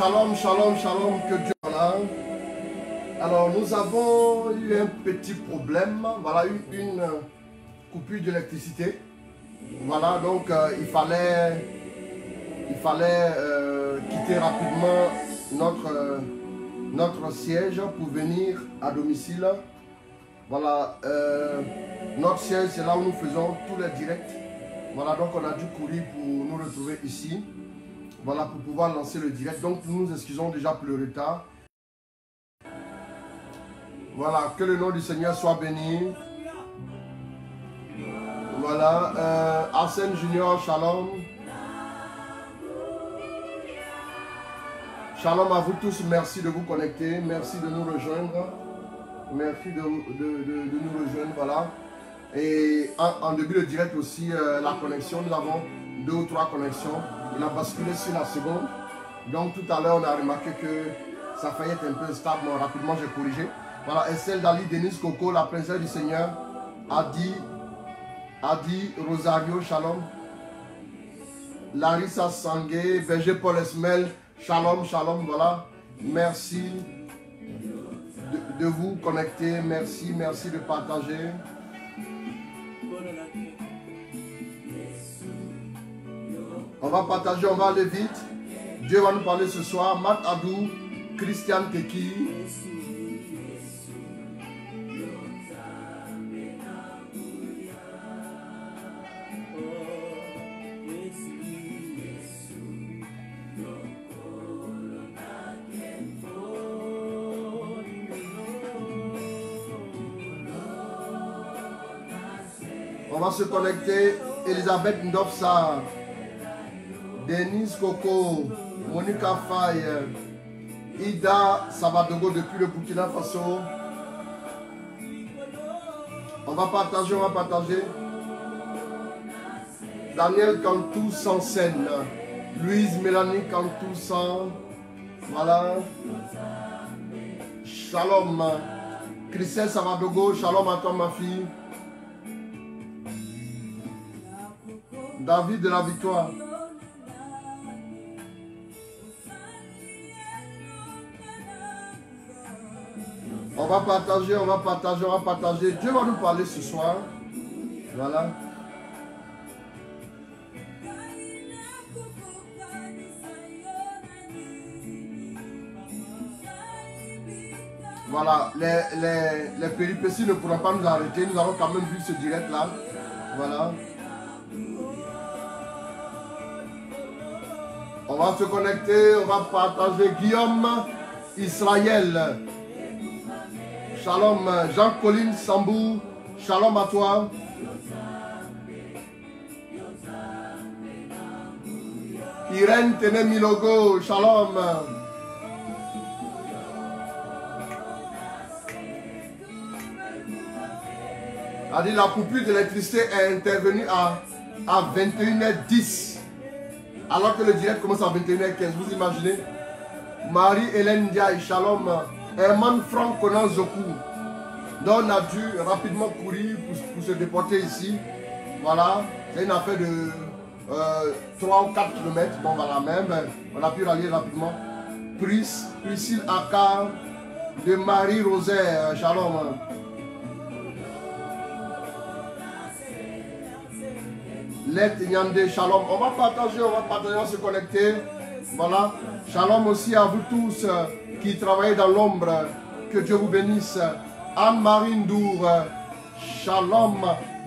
Shalom, shalom, shalom, que Dieu voilà. Alors nous avons eu un petit problème, voilà, une coupure d'électricité. Voilà, donc il fallait quitter rapidement notre siège pour venir à domicile. Voilà, notre siège, c'est là où nous faisons tous les directs. Voilà, donc on a dû courir pour nous retrouver ici. Voilà, pour pouvoir lancer le direct. Donc nous nous excusons déjà pour le retard. Voilà, que le nom du Seigneur soit béni. Voilà, Arsène Junior, shalom. Shalom à vous tous, merci de vous connecter, merci de nous rejoindre. Merci de nous rejoindre, voilà. Et en début de direct aussi, la connexion, nous avons 2 ou 3 connexions. Il a basculé sur la seconde. Donc tout à l'heure, on a remarqué que ça faillait être un peu instable. Bon, rapidement, j'ai corrigé. Voilà, Estelle Dali, Denise Coco, la princesse du Seigneur, Adi Rosario, shalom. Larissa Sangué, Berger Paul Esmel, shalom, shalom, voilà. Merci de vous connecter, merci de partager. On va partager, on va aller vite. Dieu va nous parler ce soir. Matt Adou, Christian Teki. On va se connecter. Elisabeth Ndofsa, Denise Coco, Monica Faye, Ida Sabadogo depuis le Burkina Faso. On va partager. Daniel Cantou sans scène. Louise Mélanie Cantou sans. Voilà. Shalom. Christelle Sabadogo, shalom à toi ma fille. David de la Victoire. On va partager. Dieu va nous parler ce soir. Voilà. Voilà. Les péripéties ne pourront pas nous arrêter. Nous avons quand même vu ce direct là. Voilà. On va se connecter. On va partager. Guillaume Israël. Shalom, Jean-Colin Sambou, shalom à toi. Irène Tenemilogo, shalom. A dit la coupure d'électricité est intervenue à 21h10. Alors que le direct commence à 21h15, vous imaginez? Marie-Hélène Ndiaye, shalom. Herman Franck Conan Zoku. Donc on a dû rapidement courir pour se déporter ici. Voilà. C'est une affaire de 3 ou 4 km. Bon voilà même. On a pu rallier rapidement. Priscille Aka de Marie Rosaire. Shalom. Let Nyande, shalom. On va partager, on va se connecter. Voilà. Shalom aussi à vous tous qui travaillent dans l'ombre, que Dieu vous bénisse. Anne-Marie Ndour, shalom.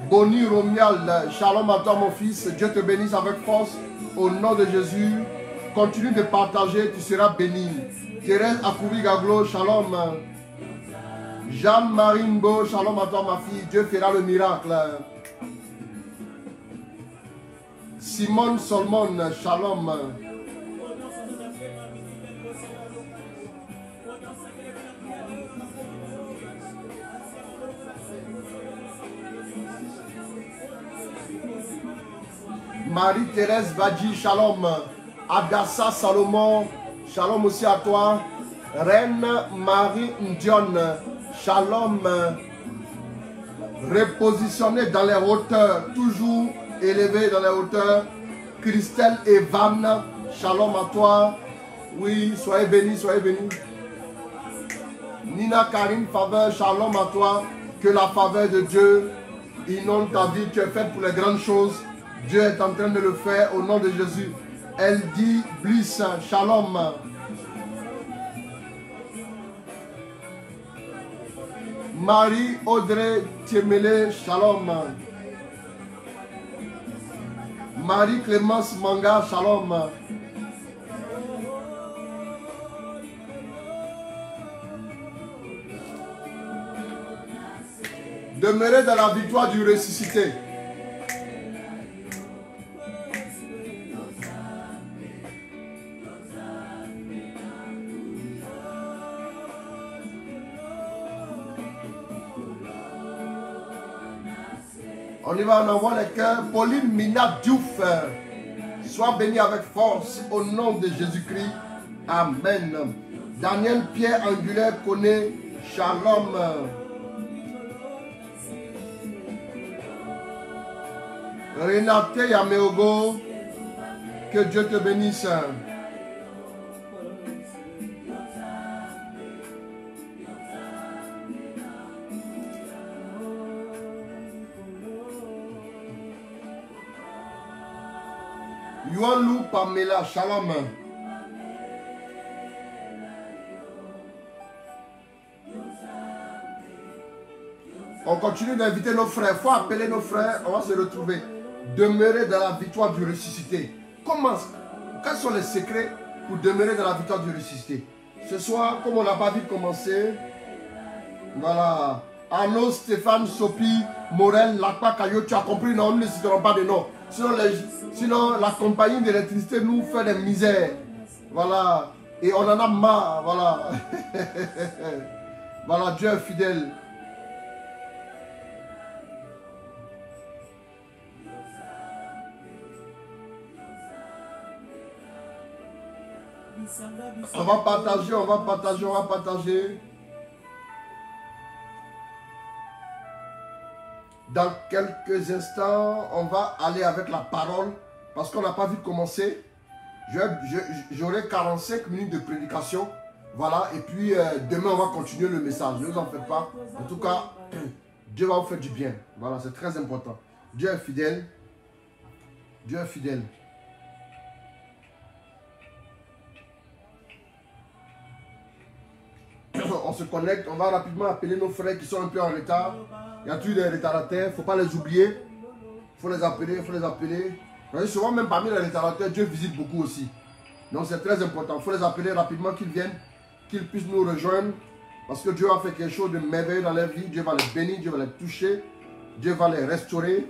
Bonnie Romial, shalom à toi mon fils. Dieu te bénisse avec force au nom de Jésus. Continue de partager, tu seras béni. Thérèse Akoubi Gaglo, shalom. Jeanne-Marie Mbo, shalom à toi ma fille. Dieu fera le miracle. Simone Solmon, shalom. Marie-Thérèse Badji, shalom. Adassa Salomon, shalom aussi à toi. Reine Marie Ndion, shalom. Repositionné dans les hauteurs, toujours élevé dans les hauteurs. Christelle Evan, shalom à toi. Oui, soyez bénis, soyez bénis. Nina Karine, faveur, shalom à toi. Que la faveur de Dieu inonde ta vie. Tu es faite pour les grandes choses. Dieu est en train de le faire au nom de Jésus. Elle dit Bliss, shalom. Marie Audrey Tiemele, shalom. Marie Clémence Manga, shalom. Demeurez dans la victoire du ressuscité. On y va, on envoie les cœurs. Pauline Mina Diouf, sois bénie avec force au nom de Jésus-Christ. Amen. Daniel Pierre Angulaire connaît, shalom. Renate Yameogo, que Dieu te bénisse. Yuanlou Pamela, shalom. On continue d'inviter nos frères. Il faut appeler nos frères. On va se retrouver. Demeurer dans la victoire du ressuscité. Comment? Quels sont les secrets pour demeurer dans la victoire du ressuscité? Ce soir, comme on n'a pas vite commencé, voilà. Arnaud, Stéphane, Sopi, Morel, Lakpa, Kayo, tu as compris, non, nous ne citerons pas de nom. Sinon, la compagnie d'électricité nous fait des misères. Voilà. Et on en a marre. Voilà. Voilà, Dieu est fidèle. On va partager, on va partager, on va partager. Dans quelques instants, on va aller avec la parole parce qu'on n'a pas vu commencer. J'aurai 45 minutes de prédication. Voilà, et puis demain, on va continuer le message. Ne vous en faites pas. En tout cas, Dieu va vous faire du bien. Voilà, c'est très important. Dieu est fidèle. Dieu est fidèle. On se connecte, on va rapidement appeler nos frères qui sont un peu en retard. Il y a toujours des retardataires, il ne faut pas les oublier. Il faut les appeler, il faut les appeler. Souvent même parmi les retardataires, Dieu visite beaucoup aussi. Donc c'est très important. Il faut les appeler rapidement, qu'ils viennent, qu'ils puissent nous rejoindre. Parce que Dieu a fait quelque chose de merveilleux dans leur vie. Dieu va les bénir, Dieu va les toucher. Dieu va les restaurer.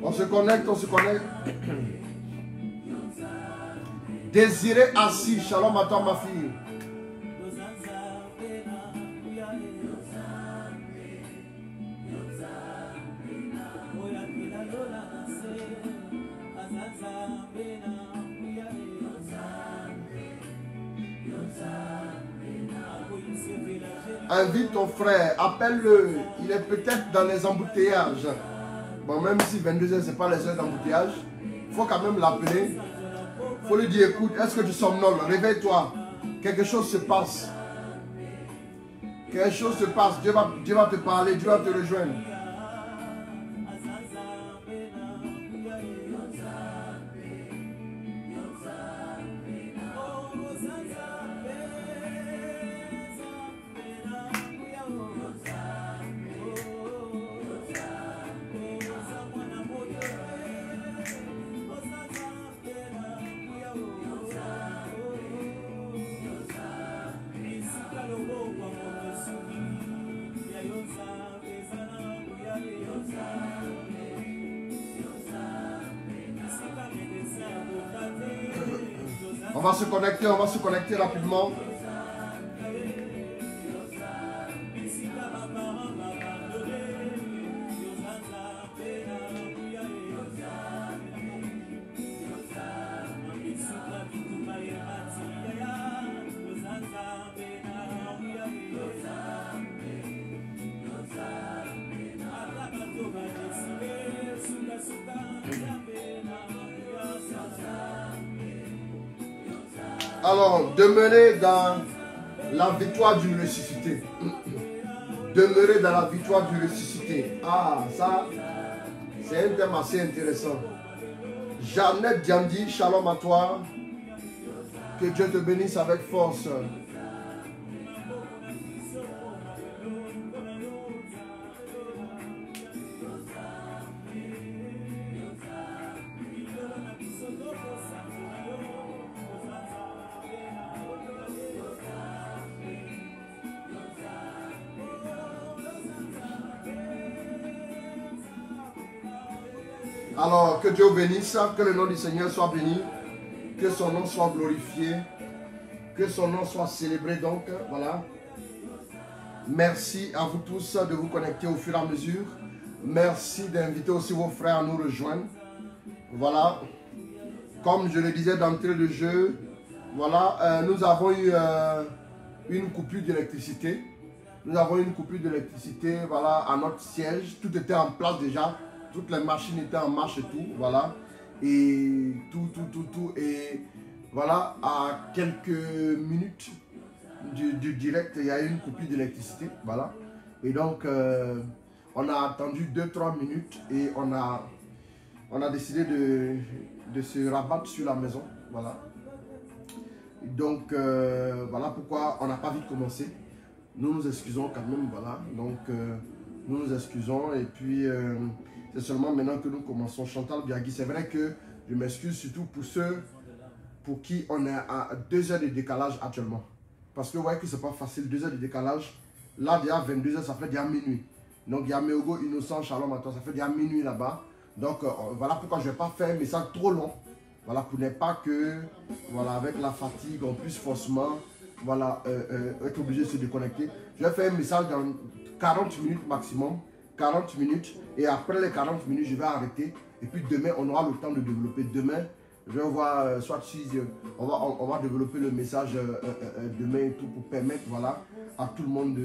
On se connecte, on se connecte. Désiré assis, shalom à toi ma fille. Invite ton frère, appelle-le. Il est peut-être dans les embouteillages. Bon, même si 22h, ce n'est pas les heures d'embouteillage, il faut quand même l'appeler. Il faut lui dire, écoute, est-ce que tu somnoles? Réveille-toi. Quelque chose se passe. Quelque chose se passe. Dieu va te parler, Dieu va te rejoindre. On va se connecter rapidement. Alors, demeurez dans la victoire du ressuscité. Demeurer dans la victoire du ressuscité. Ah, ça, c'est un thème assez intéressant. Jeannette Diandi, shalom à toi. Que Dieu te bénisse avec force. Alors, que Dieu bénisse, que le nom du Seigneur soit béni, que son nom soit glorifié, que son nom soit célébré. Donc, voilà. Merci à vous tous de vous connecter au fur et à mesure. Merci d'inviter aussi vos frères à nous rejoindre. Voilà. Comme je le disais d'entrée de jeu, voilà, nous avons eu une coupure d'électricité. Nous avons eu une coupure d'électricité, voilà, à notre siège. Tout était en place déjà. Toutes les machines étaient en marche et tout, voilà. Et tout. Et voilà, à quelques minutes du direct, il y a eu une coupure d'électricité, voilà. Et donc, on a attendu 2-3 minutes et on a décidé de se rabattre sur la maison, voilà. Donc, voilà pourquoi on n'a pas vite commencé. Nous nous excusons quand même, voilà. Donc, nous nous excusons et puis... c'est seulement maintenant que nous commençons. Chantal Biagui, c'est vrai que je m'excuse surtout pour ceux pour qui on est à 2 heures de décalage actuellement. Parce que vous voyez que c'est pas facile, 2 heures de décalage. Là, déjà 22 heures, ça fait déjà minuit. Donc, il y a Méogo Innocent, shalom à toi, ça fait déjà minuit là-bas. Donc, voilà pourquoi je ne vais pas faire un message trop long. Voilà, pour ne pas que, voilà, avec la fatigue, on puisse forcément, voilà, être obligé de se déconnecter. Je vais faire un message dans 40 minutes maximum. 40 minutes et après les 40 minutes je vais arrêter et puis demain on aura le temps de développer. Demain je vais voir soit si on va développer le message demain et tout pour permettre, voilà, à tout le monde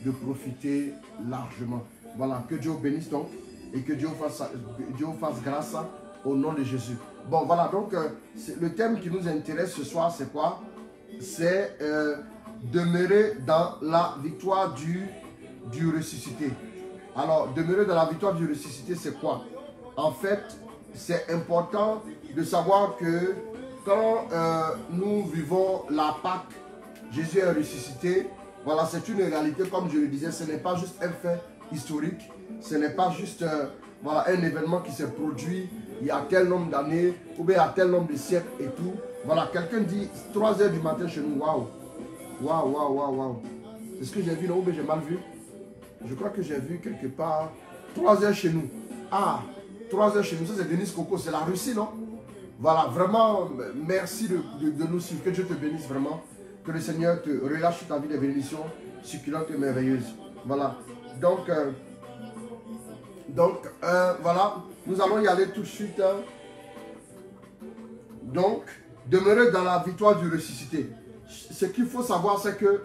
de profiter largement. Voilà, que Dieu bénisse donc et que Dieu fasse grâce au nom de Jésus. Bon voilà, donc le thème qui nous intéresse ce soir c'est quoi? C'est demeurer dans la victoire du ressuscité. Alors, demeurer dans la victoire du ressuscité, c'est quoi? En fait, c'est important de savoir que quand nous vivons la Pâque, Jésus est ressuscité. Voilà, c'est une réalité, comme je le disais, ce n'est pas juste un fait historique, ce n'est pas juste voilà, un événement qui s'est produit il y a tel nombre d'années, ou bien il y a tel nombre de siècles et tout. Voilà, quelqu'un dit 3 heures du matin chez nous, waouh, waouh, waouh, waouh, waouh. C'est ce que j'ai vu, non, ou bien j'ai mal vu? Je crois que j'ai vu quelque part 3 heures chez nous. Ah, 3 heures chez nous, ça c'est Denis Coco, c'est la Russie, non? Voilà, vraiment, merci de nous suivre. Que Dieu te bénisse vraiment. Que le Seigneur te relâche sur ta vie des bénédictions succulentes et merveilleuses. Voilà. Donc, voilà, nous allons y aller tout de suite. Donc, demeurer dans la victoire du ressuscité. Ce qu'il faut savoir, c'est que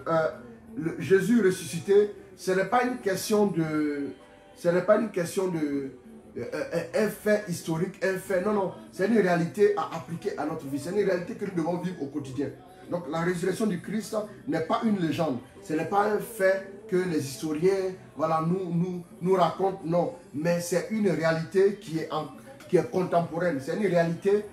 Jésus ressuscité, ce n'est pas une question de... Ce n'est pas une question de... un fait historique, un fait... Non, non. C'est une réalité à appliquer à notre vie. C'est une réalité que nous devons vivre au quotidien. Donc la résurrection du Christ n'est pas une légende. Ce n'est pas un fait que les historiens voilà, nous racontent. Non. Mais c'est une réalité qui est contemporaine. C'est une réalité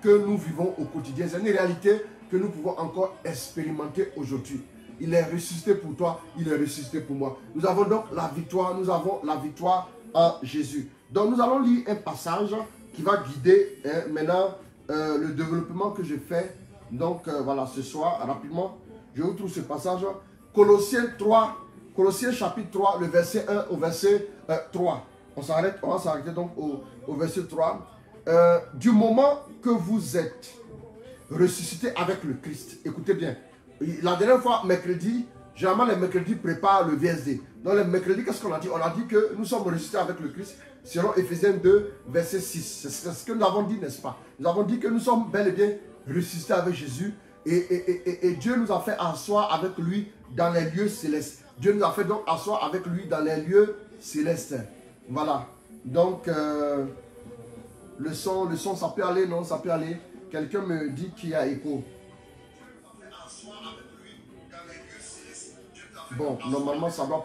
que nous vivons au quotidien. C'est une réalité que nous pouvons encore expérimenter aujourd'hui. Il est ressuscité pour toi, il est ressuscité pour moi. Nous avons donc la victoire, nous avons la victoire en Jésus. Donc nous allons lire un passage qui va guider maintenant le développement que je fais. Donc voilà, ce soir, rapidement, je vous trouve ce passage. Colossiens 3, Colossiens chapitre 3, le verset 1 au verset 3. On va s'arrêter donc au verset 3. Du moment que vous êtes ressuscité avec le Christ, écoutez bien. La dernière fois, mercredi, généralement les mercredis préparent le VSD. Dans les mercredis, qu'est-ce qu'on a dit? On a dit que nous sommes ressuscités avec le Christ, selon Ephésiens 2, verset 6. C'est ce que nous avons dit, n'est-ce pas? Nous avons dit que nous sommes bel et bien ressuscités avec Jésus. Et Dieu nous a fait asseoir avec lui dans les lieux célestes. Dieu nous a fait donc asseoir avec lui dans les lieux célestes. Voilà. Donc, le son, ça peut aller, non? Ça peut aller. Quelqu'un me dit qu'il y a écho. Bon, normalement, ça doit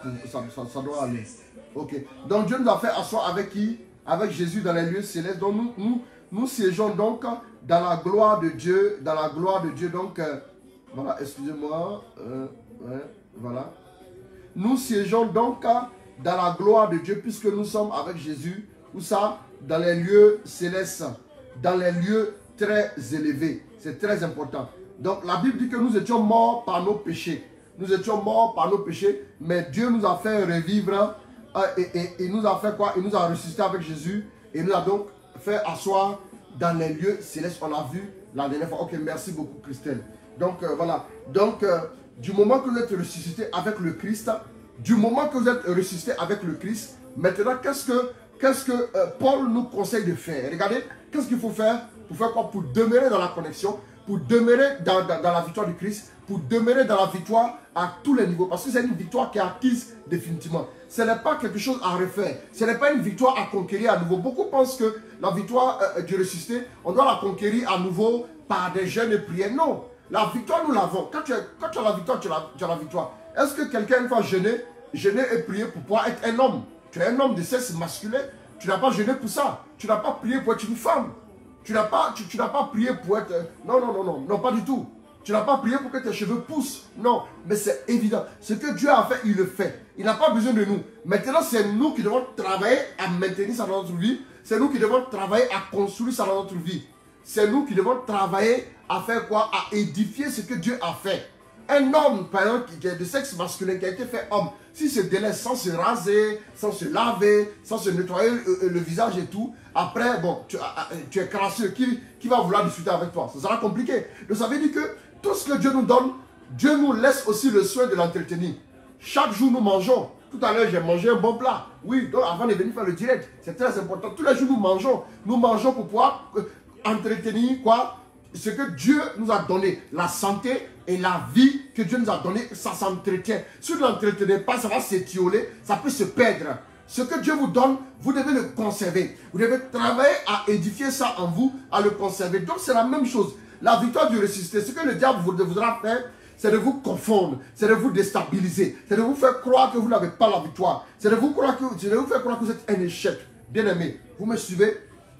aller. Ok. Donc, Dieu nous a fait asseoir avec qui? Avec Jésus dans les lieux célestes. Donc, nous siégeons donc dans la gloire de Dieu. Dans la gloire de Dieu. Donc, voilà, excusez-moi. Voilà. Nous siégeons donc dans la gloire de Dieu puisque nous sommes avec Jésus. Où ça? Dans les lieux célestes. Dans les lieux très élevés. C'est très important. Donc, la Bible dit que nous étions morts par nos péchés. Nous étions morts par nos péchés, mais Dieu nous a fait revivre et nous a fait quoi? Il nous a ressuscité avec Jésus et nous a donc fait asseoir dans les lieux célestes. On l'a vu la dernière fois. Ok, merci beaucoup Christelle. Donc voilà. Donc du moment que vous êtes ressuscité avec le Christ, maintenant qu'est-ce que Paul nous conseille de faire? Regardez, qu'est-ce qu'il faut faire? Pour faire quoi? Pour demeurer dans la connexion, pour demeurer dans la victoire du Christ, pour demeurer dans la victoire à tous les niveaux. Parce que c'est une victoire qui est acquise définitivement. Ce n'est pas quelque chose à refaire. Ce n'est pas une victoire à conquérir à nouveau. Beaucoup pensent que la victoire du ressuscité, on doit la conquérir à nouveau par des jeûnes et prières. Non. La victoire, nous l'avons. Quand tu as la victoire, tu as la victoire. Est-ce que quelqu'un va jeûner et prier pour pouvoir être un homme? Tu es un homme de sexe masculin. Tu n'as pas jeûné pour ça. Tu n'as pas prié pour être une femme. Tu n'as pas prié pour être... Non, pas du tout. Tu n'as pas prié pour que tes cheveux poussent. Non, mais c'est évident. Ce que Dieu a fait, il le fait. Il n'a pas besoin de nous. Maintenant, c'est nous qui devons travailler à maintenir ça dans notre vie. C'est nous qui devons travailler à construire ça dans notre vie. C'est nous qui devons travailler à faire quoi? À édifier ce que Dieu a fait. Un homme, par exemple, qui est de sexe masculin, qui a été fait homme, s'il se délaisse sans se raser, sans se laver, sans se nettoyer le visage et tout, après, bon, tu es crasseux. Qui va vouloir discuter avec toi? Ça sera compliqué. Donc ça veut dire que tout ce que Dieu nous donne, Dieu nous laisse aussi le soin de l'entretenir. Chaque jour, nous mangeons. Tout à l'heure, j'ai mangé un bon plat. Oui, donc avant de venir faire le direct, c'est très important. Tous les jours, nous mangeons. Nous mangeons pour pouvoir entretenir quoi? Ce que Dieu nous a donné. La santé et la vie que Dieu nous a donné, ça s'entretient. Si vous ne l'entretenez pas, ça va s'étioler, ça peut se perdre. Ce que Dieu vous donne, vous devez le conserver. Vous devez travailler à édifier ça en vous, à le conserver. Donc c'est la même chose. La victoire du ressuscité, ce que le diable voudra faire, c'est de vous confondre, c'est de vous déstabiliser, c'est de vous faire croire que vous n'avez pas la victoire, c'est de vous faire croire que vous êtes un échec. Bien aimé, vous me suivez?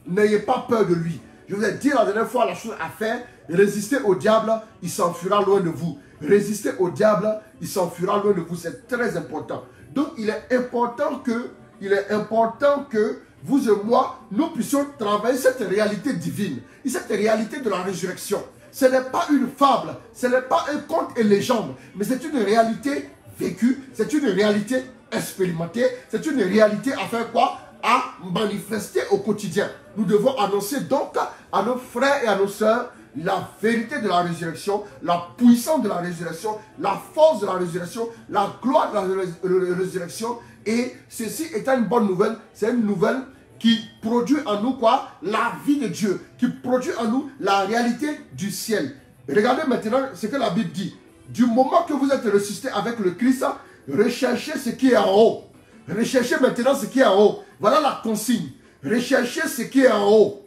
N'ayez pas peur de lui. Je vous ai dit la dernière fois la chose à faire. Résister au diable, il s'enfuira loin de vous. Résister au diable, il s'enfuira loin de vous. C'est très important. Donc il est important que vous et moi, nous puissions travailler cette réalité divine. Et cette réalité de la résurrection. Ce n'est pas une fable, ce n'est pas un conte et légende, mais c'est une réalité vécue, c'est une réalité expérimentée, c'est une réalité à faire quoi? À manifester au quotidien. Nous devons annoncer donc à nos frères et à nos sœurs la vérité de la résurrection, la puissance de la résurrection, la force de la résurrection, la gloire de la résurrection. Et ceci étant une bonne nouvelle, c'est une nouvelle qui produit en nous quoi? La vie de Dieu, qui produit en nous la réalité du ciel. Regardez maintenant ce que la Bible dit. Du moment que vous êtes ressuscité avec le Christ, recherchez ce qui est en haut. Recherchez maintenant ce qui est en haut. Voilà la consigne. Recherchez ce qui est en haut.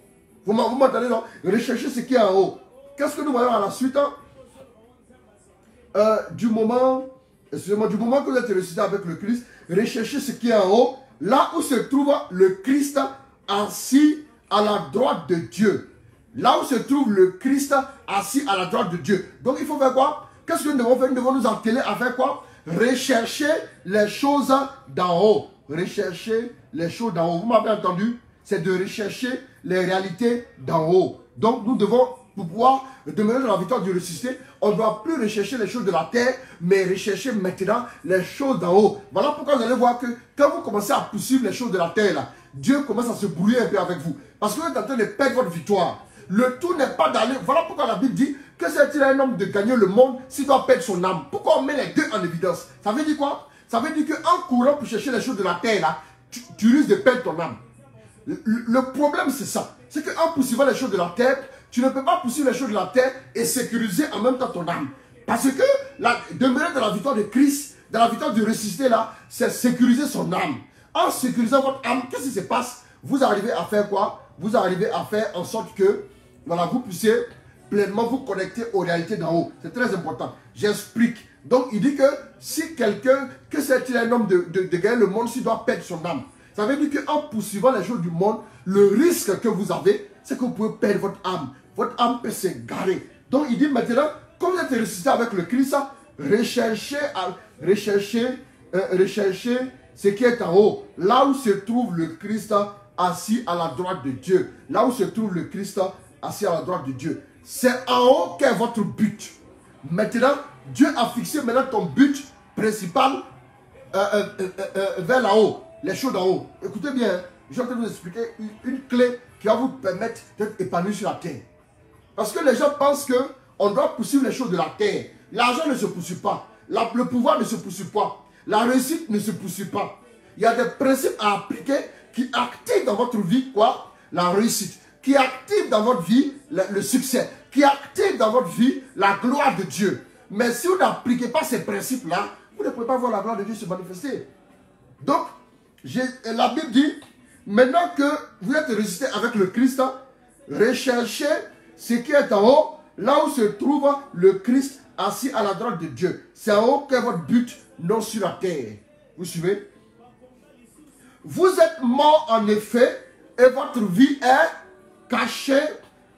Vous m'entendez, non? Recherchez ce qui est en haut. Qu'est-ce que nous voyons à la suite? Du moment que vous êtes ressuscité avec le Christ, recherchez ce qui est en haut, là où se trouve le Christ assis à la droite de Dieu. Là où se trouve le Christ assis à la droite de Dieu. Donc il faut faire quoi? Qu'est-ce que nous devons faire? Nous devons nous atteler à faire quoi? Rechercher les choses d'en haut. Rechercher les choses d'en haut. Vous m'avez entendu? C'est de rechercher les réalités d'en haut. Donc nous devons, pour pouvoir demeurer dans la victoire du ressuscité, on ne doit plus rechercher les choses de la terre, mais rechercher maintenant les choses d'en haut. Voilà pourquoi vous allez voir que quand vous commencez à poursuivre les choses de la terre, là, Dieu commence à se brouiller un peu avec vous. Parce que vous êtes en train de perdre votre victoire. Le tout n'est pas d'aller... Voilà pourquoi la Bible dit que c'est-il un homme de gagner le monde s'il doit perdre son âme. Pourquoi on met les deux en évidence? Ça veut dire quoi? Ça veut dire qu'en courant pour chercher les choses de la terre, là, tu risques de perdre ton âme. Le problème, c'est ça. C'est qu'en poursuivant les choses de la terre, tu ne peux pas poursuivre les choses de la terre et sécuriser en même temps ton âme. Parce que demeurer dans la victoire de Christ, dans la victoire du ressuscité, là, c'est sécuriser son âme. En sécurisant votre âme, qu'est-ce qui se passe? Vous arrivez à faire quoi? Vous arrivez à faire en sorte que voilà, vous puissiez pleinement vous connecter aux réalités d'en haut. C'est très important. J'explique. Donc, il dit que si quelqu'un, que c'est un homme de gagner le monde, s'il doit perdre son âme. Ça veut dire qu'en poursuivant les choses du monde, le risque que vous avez, c'est que vous pouvez perdre votre âme. Votre âme peut s'égarer. Donc, il dit maintenant, comme vous êtes ressuscité avec le Christ, recherchez ce qui est en haut. Là où se trouve le Christ assis à la droite de Dieu. Là où se trouve le Christ assis à la droite de Dieu. C'est en haut qu'est votre but. Maintenant, Dieu a fixé maintenant ton but principal vers là-haut. Les choses d'en haut. Écoutez bien, je vais vous expliquer une clé qui va vous permettre d'être épanoui sur la terre. Parce que les gens pensent qu'on doit poursuivre les choses de la terre. L'argent ne se poursuit pas. Le pouvoir ne se poursuit pas. La réussite ne se poursuit pas. Il y a des principes à appliquer qui activent dans votre vie quoi? La réussite. Qui activent dans votre vie le succès. Qui activent dans votre vie la gloire de Dieu. Mais si vous n'appliquez pas ces principes-là, vous ne pouvez pas voir la gloire de Dieu se manifester. Donc, la Bible dit, maintenant que vous êtes ressuscité avec le Christ, recherchez ce qui est en haut, là où se trouve le Christ assis à la droite de Dieu. C'est en haut qu'est votre but, non sur la terre. Vous suivez? Vous êtes mort en effet, et votre vie est cachée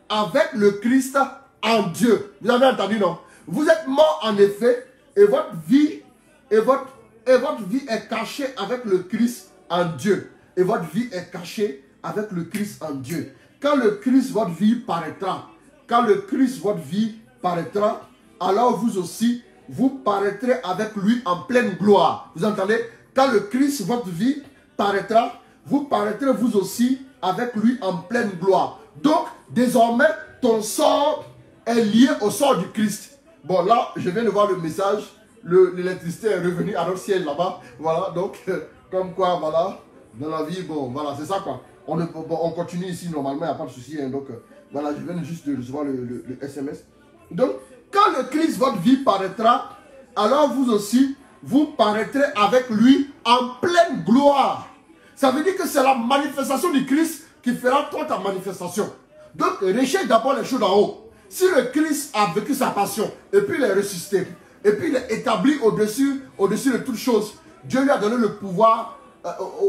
avec le Christ en Dieu. Vous avez entendu, non? Vous êtes mort en effet, et votre vie est cachée avec le Christ en Dieu. Et votre vie est cachée avec le Christ en Dieu. Quand le Christ, votre vie, paraîtra, quand le Christ, votre vie, paraîtra, alors vous aussi, vous paraîtrez avec lui en pleine gloire. Vous entendez? Quand le Christ, votre vie, paraîtra, vous paraîtrez vous aussi avec lui en pleine gloire. Donc, désormais, ton sort est lié au sort du Christ. Bon, là, je viens de voir le message. L'électricité est revenue à notre ciel là-bas. Voilà, donc, comme quoi, voilà, dans la vie, bon, voilà, c'est ça quoi. On continue ici normalement, il n'y a pas de souci. Hein, donc, voilà, je viens juste de recevoir le SMS. Donc, quand le Christ, votre vie, paraîtra, alors vous aussi, vous paraîtrez avec lui en pleine gloire. Ça veut dire que c'est la manifestation du Christ qui fera toi ta manifestation. Donc, recherche d'abord les choses d'en haut. Si le Christ a vécu sa passion, et puis il est ressuscité, et puis il est établi au-dessus de toutes choses, Dieu lui a donné le pouvoir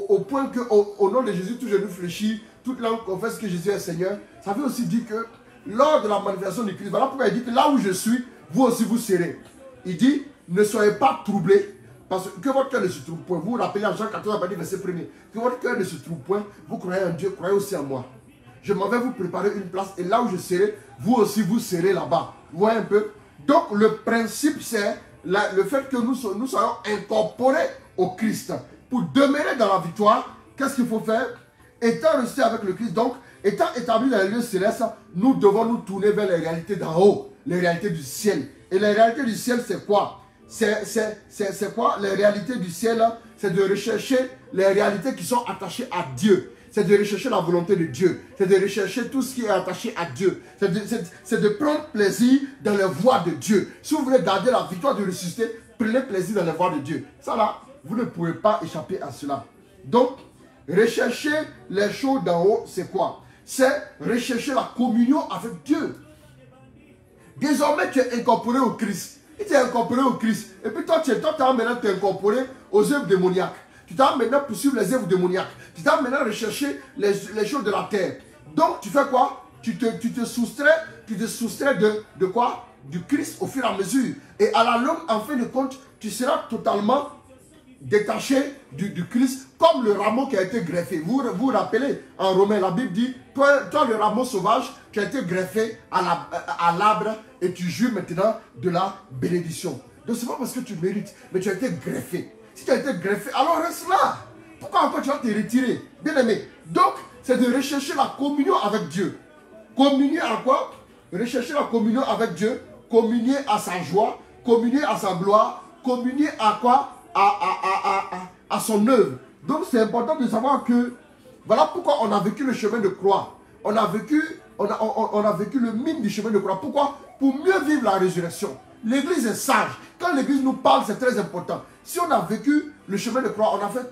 au point qu'au nom de Jésus, tout genou fléchit, toute langue confesse que Jésus est Seigneur. Ça veut aussi dire que lors de la manifestation du Christ, voilà pourquoi il dit que là où je suis, vous aussi vous serez. Il dit, ne soyez pas troublés, parce que votre cœur ne se trouve point. Vous vous rappelez en Jean 14, verset 1er, que votre cœur ne se trouve point, vous croyez en Dieu, croyez aussi en moi. Je m'en vais vous préparer une place, et là où je serai, vous aussi vous serez là-bas. Vous voyez un peu? Donc le principe c'est le fait que nous soyons incorporés au Christ. Pour demeurer dans la victoire, qu'est-ce qu'il faut faire? Étant resté avec le Christ, donc étant établi dans les lieux célestes, nous devons nous tourner vers les réalités d'en haut, les réalités du ciel. Et les réalités du ciel, c'est quoi? C'est quoi? Les réalités du ciel, c'est de rechercher les réalités qui sont attachées à Dieu. C'est de rechercher la volonté de Dieu. C'est de rechercher tout ce qui est attaché à Dieu. C'est de prendre plaisir dans les voies de Dieu. Si vous voulez garder la victoire de ressuscité, prenez plaisir dans les voies de Dieu. Ça là, vous ne pouvez pas échapper à cela. Donc, rechercher les choses d'en haut, c'est quoi? C'est rechercher la communion avec Dieu. Désormais, tu es incorporé au Christ. Et tu es incorporé au Christ. Et puis toi, maintenant, tu es incorporé aux œuvres démoniaques. Tu t'as maintenant poursuivre les œuvres démoniaques. Tu t'as maintenant recherché les choses de la terre. Donc, tu fais quoi? Tu te soustrais de quoi? Du Christ au fur et à mesure. Et à la longue, en fin de compte, tu seras totalement détaché du Christ, comme le rameau qui a été greffé. Vous vous rappelez, en Romains, la Bible dit, toi le rameau sauvage, tu as été greffé à l'arbre et tu jouis maintenant de la bénédiction. Donc, ce n'est pas parce que tu mérites, mais tu as été greffé. Si tu as été greffé, alors reste là. Pourquoi encore tu vas te retirer? Bien aimé. Donc, c'est de rechercher la communion avec Dieu. Communier à quoi? Rechercher la communion avec Dieu. Communier à sa joie. Communier à sa gloire. Communier à quoi? À son œuvre. Donc, c'est important de savoir que voilà pourquoi on a vécu le chemin de croix. On a vécu le mine du chemin de croix. Pourquoi? Pour mieux vivre la résurrection. L'église est sage. Quand l'église nous parle, c'est très important. Si on a vécu le chemin de croix, on a fait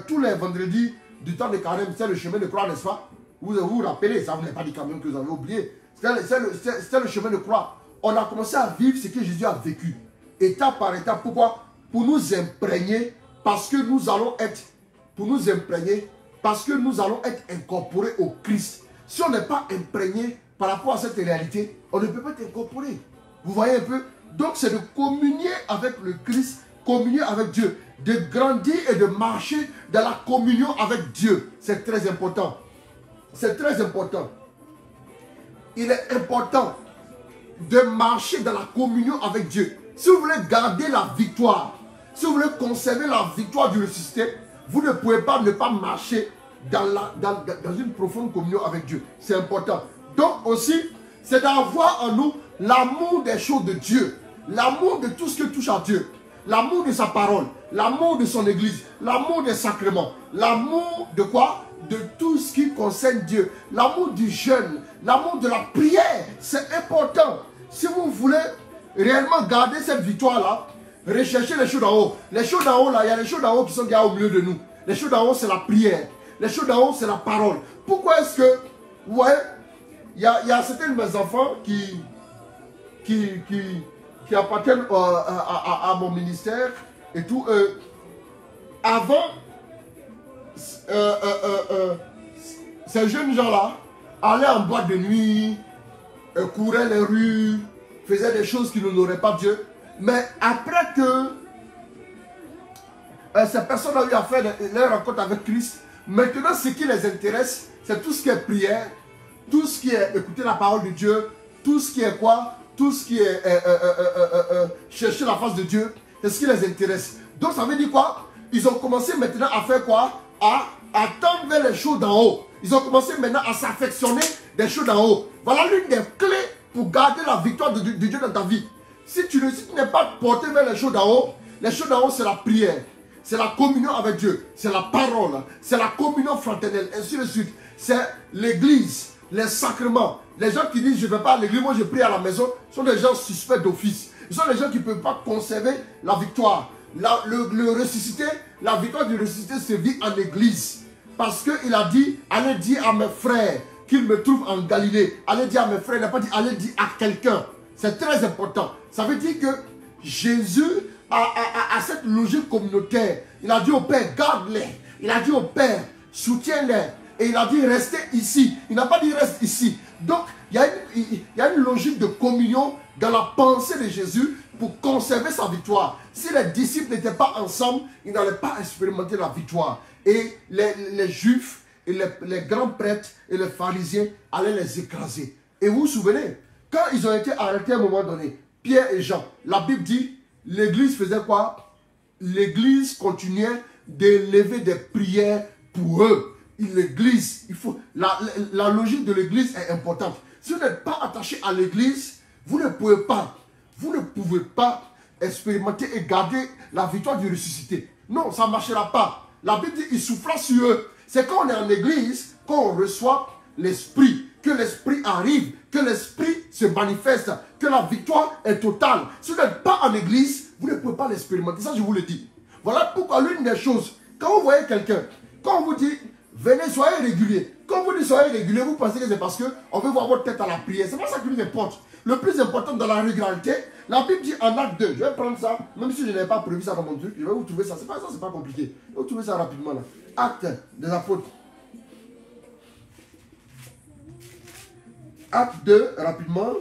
tous les vendredis du temps de carême, c'est le chemin de croix, n'est-ce pas? Vous vous rappelez, ça vous n'avez pas dit quand même que vous avez oublié. C'était le chemin de croix. On a commencé à vivre ce que Jésus a vécu. Étape par étape. Pourquoi? Pour nous imprégner, parce que nous allons être, incorporés au Christ. Si on n'est pas imprégné par rapport à cette réalité, on ne peut pas être incorporé. Vous voyez un peu? Donc c'est de communier avec le Christ, communier avec Dieu, de grandir et de marcher dans la communion avec Dieu. C'est très important. C'est très important. Il est important de marcher dans la communion avec Dieu. Si vous voulez garder la victoire, si vous voulez conserver la victoire du ressuscité, vous ne pouvez pas ne pas marcher dans une profonde communion avec Dieu. C'est important. Donc aussi, c'est d'avoir en nous l'amour des choses de Dieu, l'amour de tout ce qui touche à Dieu, l'amour de sa parole, l'amour de son église, l'amour des sacrements, l'amour de quoi? De tout ce qui concerne Dieu, l'amour du jeûne, l'amour de la prière. C'est important. Si vous voulez réellement garder cette victoire-là, recherchez les choses d'en haut. Les choses d'en haut, là, il y a les choses d'en haut qui sont déjà au milieu de nous. Les choses d'en haut, c'est la prière. Les choses d'en haut, c'est la parole. Pourquoi est-ce que, vous voyez, il y a certains de mes enfants qui appartiennent à mon ministère et tout. Avant, ces jeunes gens-là allaient en boîte de nuit, couraient les rues, faisaient des choses qui n'honoraient pas Dieu. Mais après que ces personnes ont eu à faire leur rencontre avec Christ, maintenant ce qui les intéresse, c'est tout ce qui est prière, tout ce qui est écouter la parole de Dieu, tout ce qui est quoi? Tout ce qui est chercher la face de Dieu, c'est ce qui les intéresse. Donc ça veut dire quoi? Ils ont commencé maintenant à faire quoi? À tendre vers les choses d'en haut. Ils ont commencé maintenant à s'affectionner des choses d'en haut. Voilà l'une des clés pour garder la victoire de Dieu dans ta vie. Si tu n'es pas porté vers les choses d'en haut c'est la prière, c'est la communion avec Dieu, c'est la parole, c'est la communion fraternelle, ainsi de suite. C'est l'église, les sacrements. Les gens qui disent je ne vais pas à l'église, moi je prie à la maison, sont des gens suspects d'office. Ce sont des gens qui ne peuvent pas conserver la victoire. Le ressuscité, la victoire du ressuscité se vit en église. Parce qu'il a dit, allez dire à mes frères qu'ils me trouvent en Galilée. Allez dire à mes frères, il n'a pas dit allez dire à quelqu'un. C'est très important. Ça veut dire que Jésus a cette logique communautaire. Il a dit au Père, garde-les. Il a dit au Père, soutiens-les. Et il a dit restez ici. Il n'a pas dit reste ici. Donc, il y a une logique de communion dans la pensée de Jésus pour conserver sa victoire. Si les disciples n'étaient pas ensemble, ils n'allaient pas expérimenter la victoire. Et les juifs, et les grands prêtres et les pharisiens allaient les écraser. Et vous vous souvenez, quand ils ont été arrêtés à un moment donné, Pierre et Jean, la Bible dit, l'église faisait quoi? L'église continuait d'élever des prières pour eux. L'église, la logique de l'église est importante. Si vous n'êtes pas attaché à l'église, vous ne pouvez pas expérimenter et garder la victoire du ressuscité. Non, ça ne marchera pas. La Bible dit, il souffla sur eux. C'est quand on est en église, quand on reçoit l'esprit, que l'esprit arrive, que l'esprit se manifeste, que la victoire est totale. Si vous n'êtes pas en église, vous ne pouvez pas l'expérimenter. Ça, je vous le dis. Voilà pourquoi l'une des choses, quand vous voyez quelqu'un, quand on vous dit, venez, soyez réguliers. Quand vous dites soyez réguliers, vous pensez que c'est parce qu'on veut voir votre tête à la prière. C'est pas ça qui nous importe. Le plus important dans la régularité, la Bible dit en acte 2, je vais prendre ça, même si je n'avais pas prévu ça dans mon truc, je vais vous trouver ça. C'est pas compliqué. Je vais vous trouver ça rapidement là. Acte des apôtres. Acte 2, rapidement.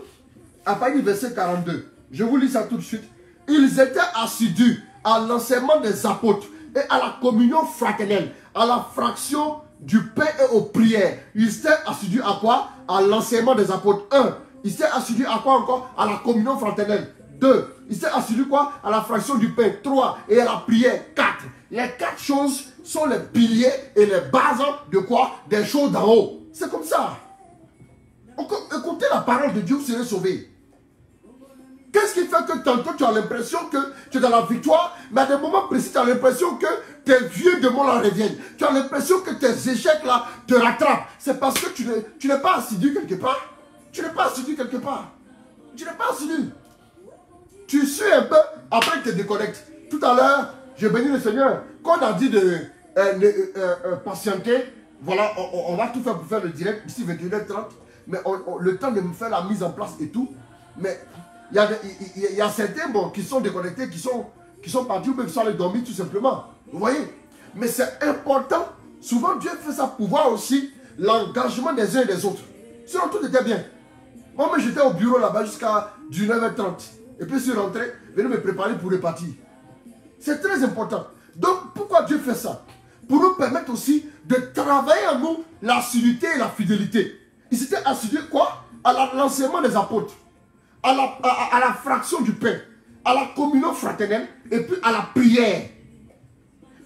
À partir du verset 42. Je vous lis ça tout de suite. Ils étaient assidus à l'enseignement des apôtres et à la communion fraternelle, à la fraction du pain et aux prières. Ils étaient assidus à quoi? À l'enseignement des apôtres. 1. Ils étaient assidus à quoi encore? À la communion fraternelle. 2. Ils étaient assidus quoi? À la fraction du pain. 3. Et à la prière. 4. Les 4 choses sont les piliers et les bases de quoi? Des choses d'en haut. C'est comme ça. Écoutez la parole de Dieu, vous serez sauvés. Qu'est-ce qui fait que tantôt tu as l'impression que tu es dans la victoire, mais à des moments précis, tu as l'impression que tes vieux démons là reviennent. Tu as l'impression que tes échecs là te rattrapent. C'est parce que tu n'es pas assidu quelque part. Tu n'es pas assidu quelque part. Tu n'es pas assidu. Tu suis un peu, après tu te déconnectes. Tout à l'heure, j'ai béni le Seigneur. Quand on a dit de patienter, voilà, on va tout faire pour faire le direct, ici 21h30. mais le temps de me faire la mise en place et tout. Mais il y a certains qui sont déconnectés, qui sont partis ou même qui sont allés dormir tout simplement. Vous voyez? Mais c'est important. Souvent, Dieu fait ça pour voir aussi l'engagement des uns et des autres. Sinon, tout était bien. Moi, j'étais au bureau là-bas jusqu'à 19h30. Et puis, je suis rentré, venir me préparer pour repartir. C'est très important. Donc, pourquoi Dieu fait ça? Pour nous permettre aussi de travailler en nous l'assiduité et la fidélité. Ils étaient assidus quoi? À l'enseignement des apôtres, à la fraction du pain, à la communion fraternelle et puis à la prière.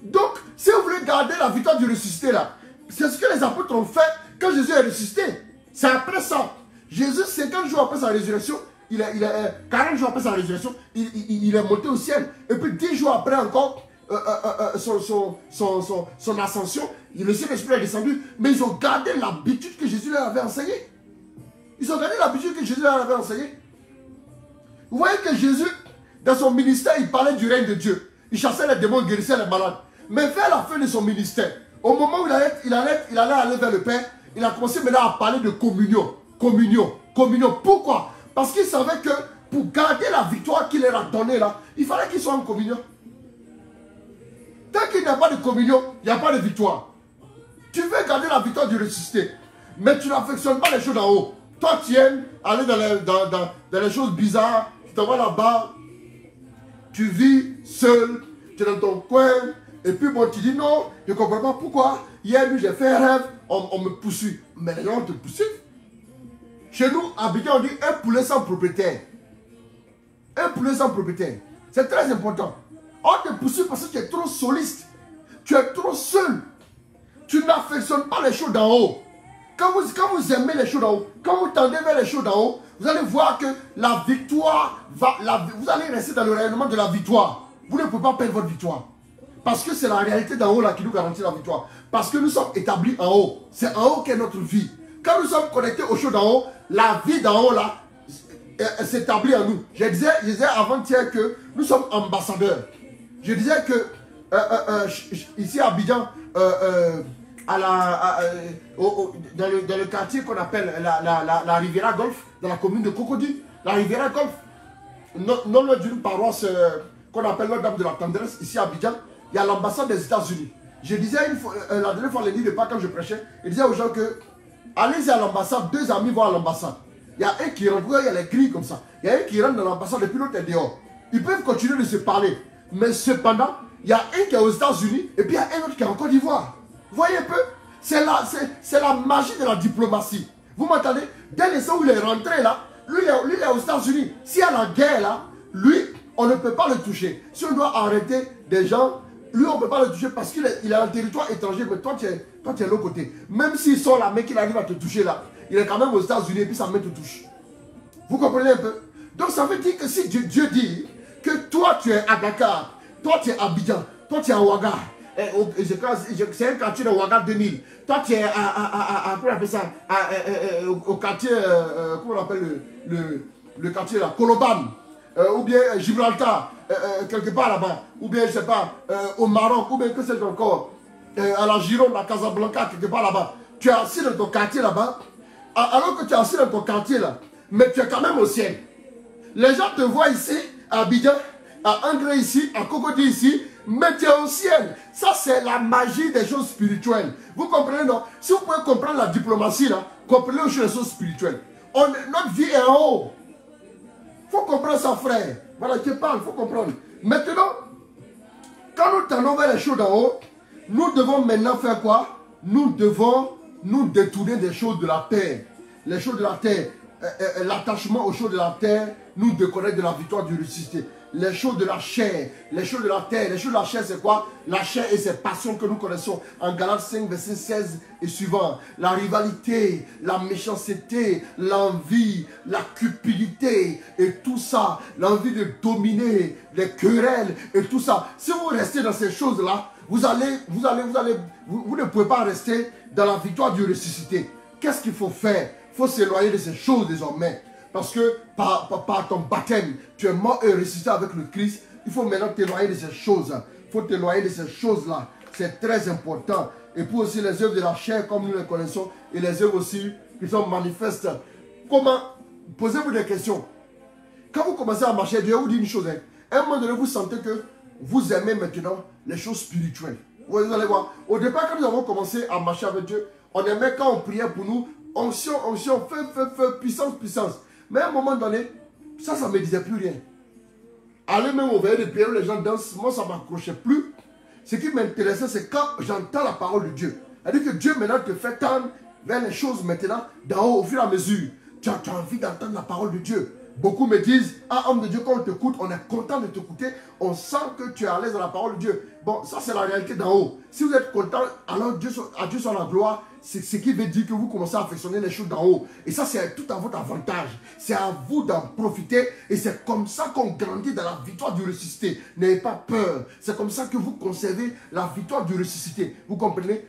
Donc, si vous voulez garder la victoire du ressuscité là, c'est ce que les apôtres ont fait quand Jésus est ressuscité. C'est après ça. Jésus, 50 jours après sa résurrection, 40 jours après sa résurrection, il est monté au ciel. Et puis 10 jours après encore, son ascension, le Saint-Esprit est descendu. Mais ils ont gardé l'habitude que Jésus leur avait enseignée. Ils ont gardé l'habitude que Jésus leur avait enseignée. Vous voyez que Jésus, dans son ministère, il parlait du règne de Dieu. Il chassait les démons, guérissait les malades. Mais vers la fin de son ministère, au moment où il allait aller vers le Père, il a commencé maintenant à parler de communion. Communion. Pourquoi? Parce qu'il savait que pour garder la victoire qu'il leur a donnée là, il fallait qu'ils soient en communion. Tant qu'il n'y a pas de communion, il n'y a pas de victoire. Tu veux garder la victoire du ressuscité, mais tu n'affectionnes pas les choses d'en haut. Toi, tu aimes aller dans les choses bizarres, tu t'en vas là-bas, tu vis seul, tu es dans ton coin, et puis bon, tu dis non, je ne comprends pas pourquoi. Hier, j'ai fait un rêve, on me poursuit. Mais les gens te poursuivent. Chez nous, à Abidjan, on dit un poulet sans propriétaire. Un poulet sans propriétaire. C'est très important. On te poursuit parce que tu es trop soliste. Tu es trop seul. Tu n'affectionnes pas les choses d'en haut. Quand vous aimez les choses d'en haut, quand vous tendez vers les choses d'en haut, vous allez voir que la victoire vous allez rester dans le rayonnement de la victoire. Vous ne pouvez pas perdre votre victoire. Parce que c'est la réalité d'en haut là qui nous garantit la victoire. Parce que nous sommes établis en haut. C'est en haut qu'est notre vie. Quand nous sommes connectés aux choses d'en haut, la vie d'en haut là s'établit en nous. Je disais avant-hier que nous sommes ambassadeurs. Je disais que ici à Abidjan, dans le quartier qu'on appelle la Riviera Golf, dans la commune de Cocody, la Riviera Golf, non loin d'une paroisse qu'on appelle Notre-Dame de la Tendresse, ici à Abidjan, il y a l'ambassade des États-Unis. Je disais la dernière fois, lundi de Pâques, quand je prêchais, je disais aux gens que allez-y à l'ambassade, 2 amis vont à l'ambassade. Il y a un qui rentre, il y a les grilles comme ça. Il y a un qui rentre dans l'ambassade et puis l'autre est dehors. Ils peuvent continuer de se parler. Mais cependant, il y a un qui est aux États-Unis et puis il y a un autre qui est en Côte d'Ivoire. Vous voyez un peu? C'est la magie de la diplomatie. Vous m'entendez? Dès l'instant où il est rentré là, lui il est aux États-Unis. S'il y a la guerre là, lui, on ne peut pas le toucher. Si on doit arrêter des gens, lui, on ne peut pas le toucher parce qu'il est en territoire étranger, mais toi, tu es de l'autre côté. Même s'il sort la main qu'il arrive à te toucher là, il est quand même aux États-Unis et puis sa main te touche. Vous comprenez un peu? Donc ça veut dire que si Dieu dit que toi, tu es à Dakar, toi, tu es à Abidjan, toi, tu es à Ouaga, c'est un quartier de Ouaga 2000, toi, tu es comment on appelle ça, au quartier, comment on appelle le quartier là, Koloban, ou bien Gibraltar, quelque part là-bas, ou bien, je ne sais pas, au Maroc, ou bien que sais-je encore, à la Gironde, à Casablanca, quelque part là-bas. Tu es assis dans ton quartier là-bas, alors que tu es assis dans ton quartier là, mais tu es quand même au ciel. Les gens te voient ici, à Abidjan, à Angré ici, à Cocody ici, mais tu es au ciel. Ça, c'est la magie des choses spirituelles. Vous comprenez, non? Si vous pouvez comprendre la diplomatie là, comprenez aussi les choses spirituelles. Notre vie est en haut. Il faut comprendre ça, frère. Voilà, je te parle, il faut comprendre. Maintenant, quand nous tendons vers les choses d'en haut, nous devons maintenant faire quoi? Nous devons nous détourner des choses de la terre. Les choses de la terre, l'attachement aux choses de la terre, nous déconnecter de la victoire du ressuscité. Les choses de la chair, les choses de la terre, les choses de la chair, c'est quoi? La chair et ses passions que nous connaissons en Galates 5, verset 16 et suivant. La rivalité, la méchanceté, l'envie, la cupidité et tout ça, l'envie de dominer, les querelles et tout ça. Si vous restez dans ces choses-là, vous ne pouvez pas rester dans la victoire du ressuscité. Qu'est-ce qu'il faut faire? Il faut s'éloigner de ces choses désormais. Parce que par ton baptême, tu es mort et ressuscité avec le Christ. Il faut maintenant t'éloigner de ces choses. Il faut t'éloigner de ces choses-là. C'est très important. Et pour aussi les œuvres de la chair, comme nous les connaissons, et les œuvres aussi qui sont manifestes. Comment? Posez-vous des questions. Quand vous commencez à marcher, Dieu vous dit une chose. Hein. À un moment donné, vous sentez que vous aimez maintenant les choses spirituelles. Vous allez voir. Au départ, quand nous avons commencé à marcher avec Dieu, on aimait quand on priait pour nous, onction, onction, feu, puissance, puissance. Mais à un moment donné, ça ne me disait plus rien. Aller même au veillées de prière où les gens dansent, moi ça ne m'accrochait plus. Ce qui m'intéressait, c'est quand j'entends la parole de Dieu. C'est-à-dire que Dieu maintenant te fait tendre vers les choses maintenant, d'en haut, au fur et à mesure. Tu as envie d'entendre la parole de Dieu. Beaucoup me disent, ah homme de Dieu, quand on t'écoute, on est content de t'écouter. On sent que tu es à l'aise dans la parole de Dieu. Bon, ça c'est la réalité d'en haut. Si vous êtes content, alors à Dieu soit la gloire. C'est ce qui veut dire que vous commencez à affectionner les choses d'en haut. Et ça c'est tout à votre avantage. C'est à vous d'en profiter. Et c'est comme ça qu'on grandit dans la victoire du ressuscité. N'ayez pas peur. C'est comme ça que vous conservez la victoire du ressuscité. Vous comprenez?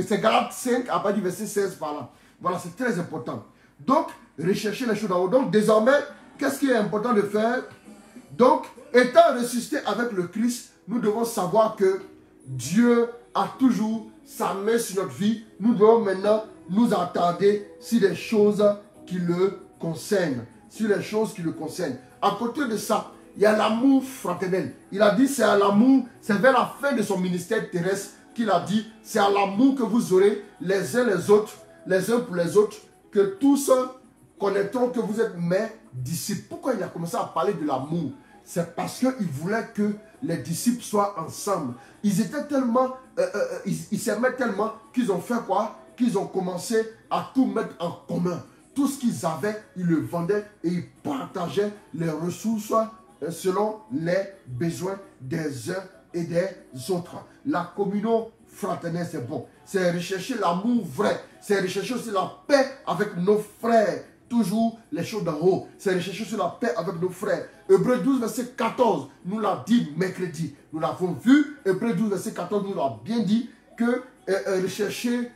C'est Galates 5, à partir du verset 16 par là. Voilà, c'est très important. Donc, recherchez les choses d'en haut. Donc, désormais, qu'est-ce qui est important de faire? Donc, étant ressuscité avec le Christ, nous devons savoir que Dieu a toujours sa main sur notre vie. Nous devons maintenant nous attarder sur les choses qui le concernent. Sur les choses qui le concernent. À côté de ça, il y a l'amour fraternel. Il a dit, c'est à l'amour, c'est vers la fin de son ministère terrestre qu'il a dit, c'est à l'amour que vous aurez les uns les autres, les uns pour les autres, que tous connaîtront que vous êtes mes disciples. Pourquoi il a commencé à parler de l'amour? C'est parce qu'il voulait que les disciples soient ensemble. Ils étaient tellement, ils s'aimaient tellement qu'ils ont fait quoi? Qu'ils ont commencé à tout mettre en commun. Tout ce qu'ils avaient, ils le vendaient et ils partageaient les ressources selon les besoins des uns et des autres. La communion fraternelle, c'est bon. C'est rechercher l'amour vrai. C'est rechercher aussi la paix avec nos frères. Toujours les choses d'en haut. C'est rechercher sur la paix avec nos frères. Hébreux 12, verset 14, nous l'a dit mercredi. Nous l'avons vu. Hébreux 12, verset 14, nous l'a bien dit que rechercher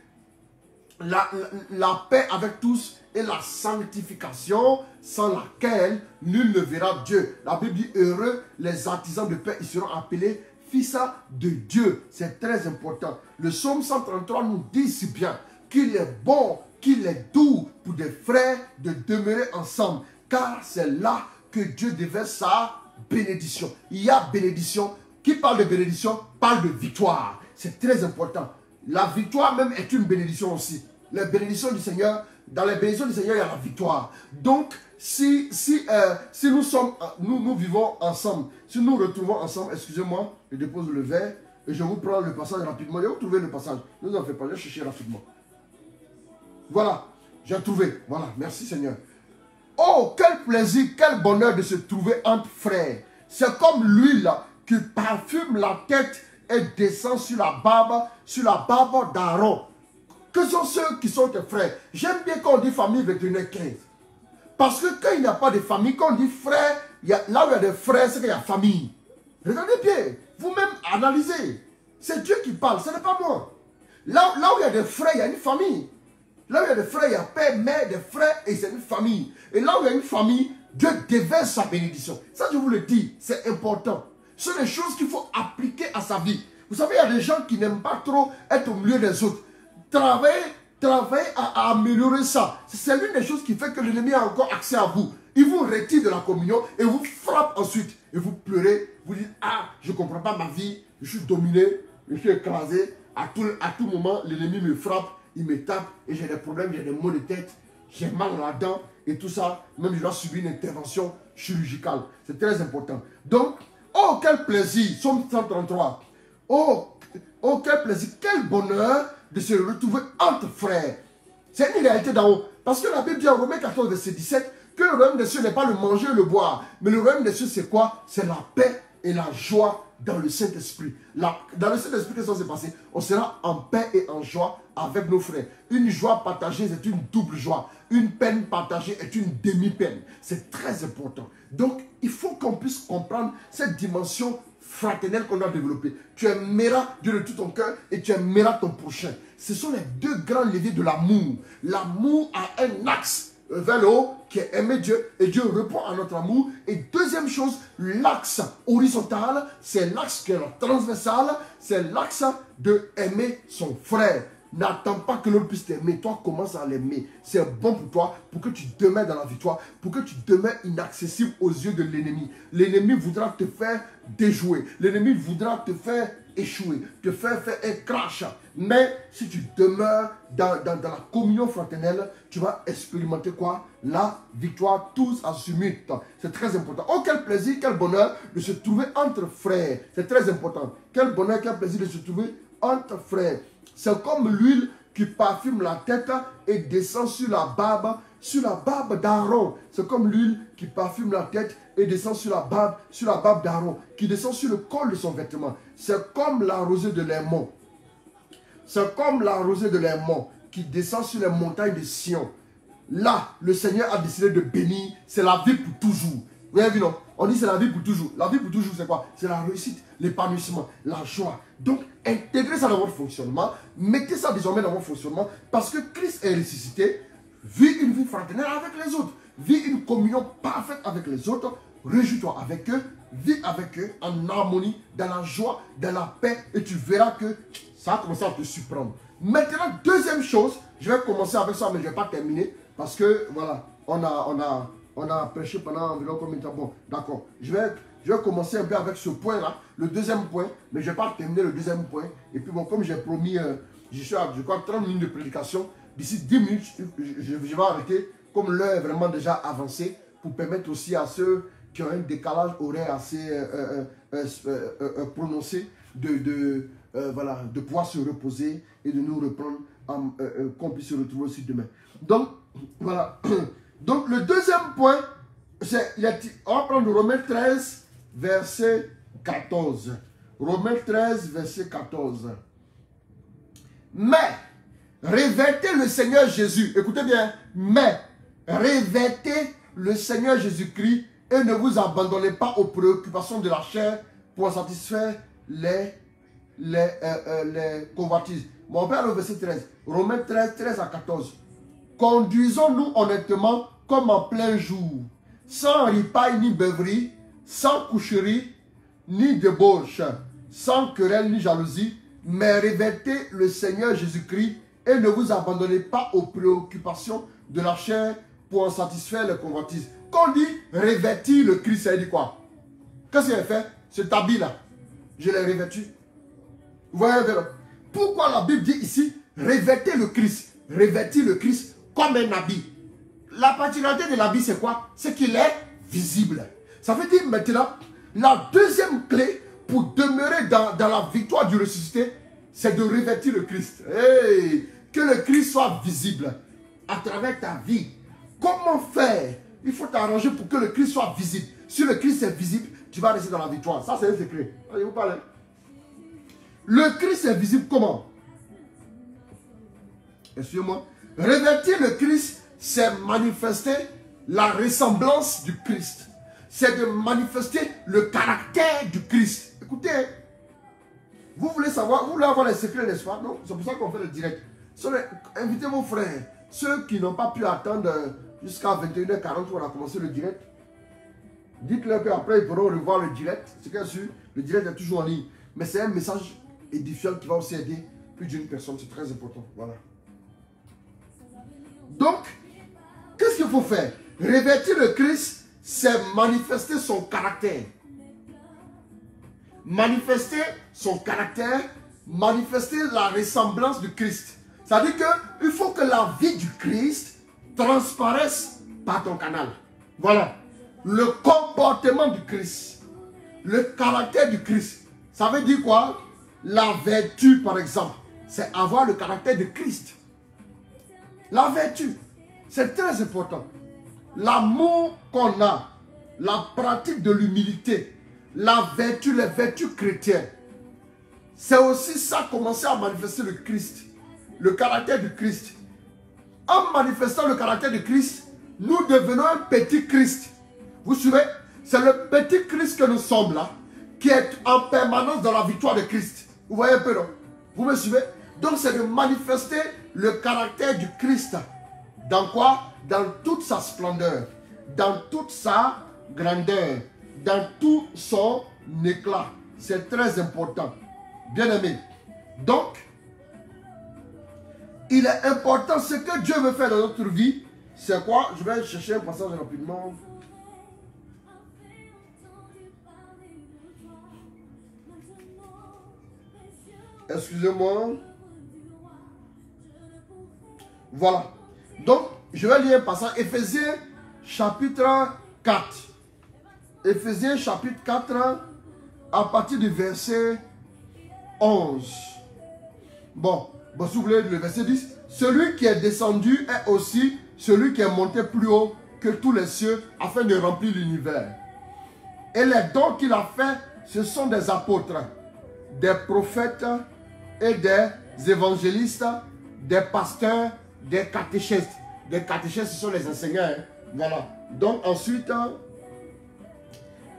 la paix avec tous et la sanctification sans laquelle nul ne verra Dieu. La Bible dit, heureux les artisans de paix, ils seront appelés fils de Dieu. C'est très important. Le psaume 133 nous dit si bien qu'il est bon, qu'il est doux pour des frères de demeurer ensemble, car c'est là que Dieu déverse sa bénédiction. Il y a bénédiction. Qui parle de bénédiction parle de victoire. C'est très important. La victoire même est une bénédiction aussi. Les bénédictions du Seigneur, dans les bénédictions du Seigneur, il y a la victoire. Donc, si nous vivons ensemble, si nous retrouvons ensemble, excusez-moi, je dépose le verre et je vous prends le passage rapidement. Je vais vous trouver le passage. Ne vous en faites pas, je vais chercher rapidement. Voilà, j'ai trouvé. Voilà, merci Seigneur. Oh, quel plaisir, quel bonheur de se trouver entre frères. C'est comme l'huile qui parfume la tête et descend sur la barbe d'Aaron. Que sont ceux qui sont tes frères? J'aime bien quand on dit famille 21-15. Parce que quand il n'y a pas de famille, quand on dit frère, là où il y a des frères, c'est qu'il y a famille. Regardez bien, vous-même analysez. C'est Dieu qui parle, ce n'est pas moi. Là où il y a des frères, il y a une famille. Là où il y a des frères, il y a père, mère, des frères et c'est une famille. Et là où il y a une famille, Dieu déverse sa bénédiction. Ça, je vous le dis, c'est important. Ce sont des choses qu'il faut appliquer à sa vie. Vous savez, il y a des gens qui n'aiment pas trop être au milieu des autres. Travaillez à améliorer ça. C'est l'une des choses qui fait que l'ennemi a encore accès à vous. Il vous retire de la communion et vous frappe ensuite. Et vous pleurez, vous dites, ah, je ne comprends pas ma vie, je suis dominé, je suis écrasé. À tout moment, l'ennemi me frappe, il me tape et j'ai des problèmes, j'ai des maux de tête, j'ai mal à la dent et tout ça. Même je dois subir une intervention chirurgicale. C'est très important. Donc, oh, quel plaisir, Psaume 133. Oh, quel plaisir, quel bonheur de se retrouver entre frères. C'est une réalité d'en haut. Parce que la Bible dit en Romains 14, verset 17, que le royaume des cieux n'est pas le manger et le boire. Mais le royaume des cieux, c'est quoi? C'est la paix et la joie dans le Saint-Esprit. Dans le Saint-Esprit, qu'est-ce qui s'est passé? On sera en paix et en joie avec nos frères. Une joie partagée, c'est une double joie. Une peine partagée est une demi-peine. C'est très important. Donc, il faut qu'on puisse comprendre cette dimension fraternelle qu'on a développée. Tu aimeras Dieu de tout ton cœur et tu aimeras ton prochain. Ce sont les deux grands leviers de l'amour. L'amour a un axe vers le haut qui est aimer Dieu et Dieu répond à notre amour. Et deuxième chose, l'axe horizontal, c'est l'axe qui est transversal, c'est l'axe de aimer son frère. N'attends pas que l'autre puisse t'aimer. Toi, commence à l'aimer. C'est bon pour toi, pour que tu demeures dans la victoire, pour que tu demeures inaccessible aux yeux de l'ennemi. L'ennemi voudra te faire déjouer. L'ennemi voudra te faire échouer, te faire un crash. Mais si tu demeures dans la communion fraternelle, tu vas expérimenter quoi? La victoire, tous azimuts. C'est très important. Oh, quel plaisir, quel bonheur de se trouver entre frères. C'est très important. Quel bonheur, quel plaisir de se trouver entre frères. C'est comme l'huile qui parfume la tête et descend sur la barbe d'Aaron. C'est comme l'huile qui parfume la tête et descend sur la barbe d'Aaron, qui descend sur le col de son vêtement. C'est comme la rosée de l'Hermon. C'est comme la rosée de l'Hermon qui descend sur les montagnes de Sion. Là, le Seigneur a décidé de bénir. C'est la vie pour toujours. Vous avez vu, non? On dit c'est la vie pour toujours. La vie pour toujours, c'est quoi? C'est la réussite, l'épanouissement, la joie. Donc, intégrez ça dans votre fonctionnement. Mettez ça désormais dans votre fonctionnement. Parce que Christ est ressuscité. Vis une vie fraternelle avec les autres. Vis une communion parfaite avec les autres. Réjouis-toi avec eux. Vis avec eux en harmonie, dans la joie, dans la paix. Et tu verras que ça va commencer à te surprendre. Maintenant, deuxième chose. Je vais commencer avec ça, mais je ne vais pas terminer. Parce que, voilà, on a prêché pendant environ combien de temps? Bon, d'accord. Je vais commencer un peu avec ce point-là, le deuxième point, mais je ne vais pas terminer le deuxième point. Et puis, bon, comme j'ai promis, je suis à, je crois, 30 minutes de prédication. D'ici 10 minutes, je vais arrêter, comme l'heure est vraiment déjà avancée, pour permettre aussi à ceux qui ont un décalage horaire assez prononcé voilà, de pouvoir se reposer et de nous reprendre, qu'on puisse se retrouver aussi demain. Donc, voilà. Donc, le deuxième point, c'est, on va prendre Romains 13, verset 14. Romains 13, verset 14. Mais, revêtez le Seigneur Jésus. Écoutez bien. Mais, revêtez le Seigneur Jésus-Christ et ne vous abandonnez pas aux préoccupations de la chair pour satisfaire les convoitises. Bon, on perd le verset 13. Romains 13, 13 à 14. Conduisons-nous honnêtement comme en plein jour, sans ripaille ni beuverie, sans coucherie ni débauche, sans querelle ni jalousie, mais revêtez le Seigneur Jésus-Christ et ne vous abandonnez pas aux préoccupations de la chair pour en satisfaire les convoitises. Quand on dit revêtir le Christ, ça dit quoi? Qu'est-ce qu'il a fait? Cet habit-là, je l'ai revêtu. Vous voyez, pourquoi la Bible dit ici revêtez le Christ? Revêtir le Christ comme un habit. La particularité de l'habit, c'est quoi? C'est qu'il est visible. Ça veut dire maintenant, la deuxième clé pour demeurer dans la victoire du ressuscité, c'est de revêtir le Christ. Hey, que le Christ soit visible à travers ta vie. Comment faire? Il faut t'arranger pour que le Christ soit visible. Si le Christ est visible, tu vas rester dans la victoire. Ça, c'est un secret. Allez, vous parlez. Le Christ est visible comment? Excusez-moi. Revêtir le Christ, c'est manifester la ressemblance du Christ. C'est de manifester le caractère du Christ. Écoutez, vous voulez savoir, vous voulez avoir les secrets, n'est-ce pas? Non, c'est pour ça qu'on fait le direct. Invitez vos frères. Ceux qui n'ont pas pu attendre jusqu'à 21h40 où on a commencé le direct. Dites-leur qu'après ils pourront revoir le direct. C'est bien sûr, le direct est toujours en ligne. Mais c'est un message édifiant qui va aussi aider plus d'une personne. C'est très important. Voilà. Donc, qu'est-ce qu'il faut faire? Revêtir le Christ, c'est manifester son caractère. Manifester son caractère, manifester la ressemblance du Christ. C'est-à-dire qu'il faut que la vie du Christ transparaisse par ton canal. Voilà. Le comportement du Christ, le caractère du Christ. Ça veut dire quoi? La vertu, par exemple, c'est avoir le caractère de Christ. La vertu, c'est très important. L'amour qu'on a, la pratique de l'humilité, la vertu, les vertus chrétiennes. C'est aussi ça, commencer à manifester le Christ, le caractère du Christ. En manifestant le caractère du Christ, nous devenons un petit Christ. Vous suivez? C'est le petit Christ que nous sommes là, qui est en permanence dans la victoire de Christ. Vous voyez un peu, non? Vous me suivez? Donc c'est de manifester le caractère du Christ. Dans quoi? Dans toute sa splendeur, dans toute sa grandeur, dans tout son éclat. C'est très important. Bien aimé. Donc, il est important, ce que Dieu veut faire dans notre vie, c'est quoi? Je vais chercher un passage rapidement. Excusez-moi. Voilà. Donc, je vais lire un passage. Éphésiens chapitre 4. Éphésiens chapitre 4, à partir du verset 11. Bon, si vous voulez le verset 10. Celui qui est descendu est aussi celui qui est monté plus haut que tous les cieux afin de remplir l'univers. Et les dons qu'il a faits, ce sont des apôtres, des prophètes et des évangélistes, des pasteurs, des catéchistes. Des catéchistes, ce sont les enseignants. Hein. Voilà. Donc ensuite,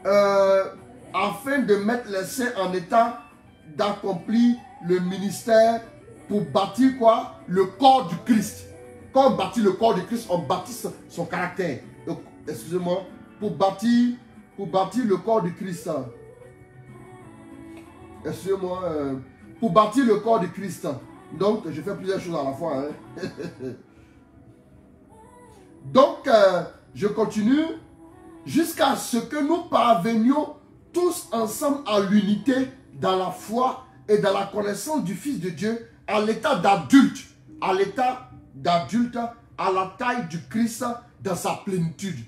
afin de mettre les saints en état d'accomplir le ministère pour bâtir quoi? Le corps du Christ. Quand on bâtit le corps du Christ, on bâtit son caractère. Excusez-moi. Pour bâtir le corps du Christ. Excusez-moi. Pour bâtir le corps du Christ. Donc, je fais plusieurs choses à la fois. Hein. Donc, je continue jusqu'à ce que nous parvenions tous ensemble à l'unité dans la foi et dans la connaissance du Fils de Dieu, à l'état d'adulte, à la taille du Christ dans sa plénitude.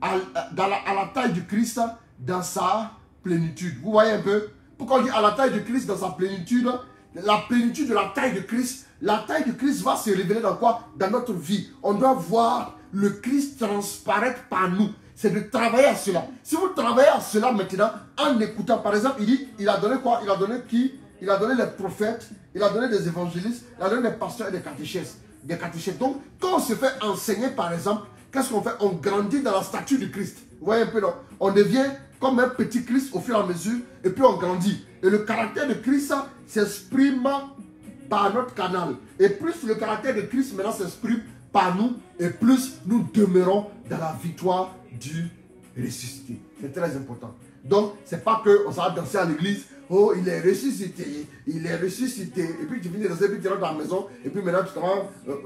À la taille du Christ dans sa plénitude. Vous voyez un peu? Pourquoi on dit à la taille du Christ dans sa plénitude? La plénitude de la taille de Christ. La taille du Christ va se révéler dans quoi? Dans notre vie. On doit voir le Christ transparaître par nous. C'est de travailler à cela. Si vous travaillez à cela maintenant, en écoutant, par exemple, il dit, il a donné quoi? Il a donné qui? Il a donné les prophètes, il a donné des évangélistes, il a donné des pasteurs et des catéchistes. Donc, quand on se fait enseigner, par exemple, qu'est-ce qu'on fait? On grandit dans la stature du Christ. Vous voyez un peu, non? On devient comme un petit Christ au fur et à mesure, et puis on grandit. Et le caractère de Christ s'exprime par notre canal. Et plus le caractère de Christ maintenant s'exprime par nous, et plus nous demeurons dans la victoire du ressuscité. C'est très important. Donc, c'est pas qu'on s'en va danser à l'église. Oh, il est ressuscité, il est ressuscité. Et puis tu finis de danser, et puis tu rentres dans la maison, et puis maintenant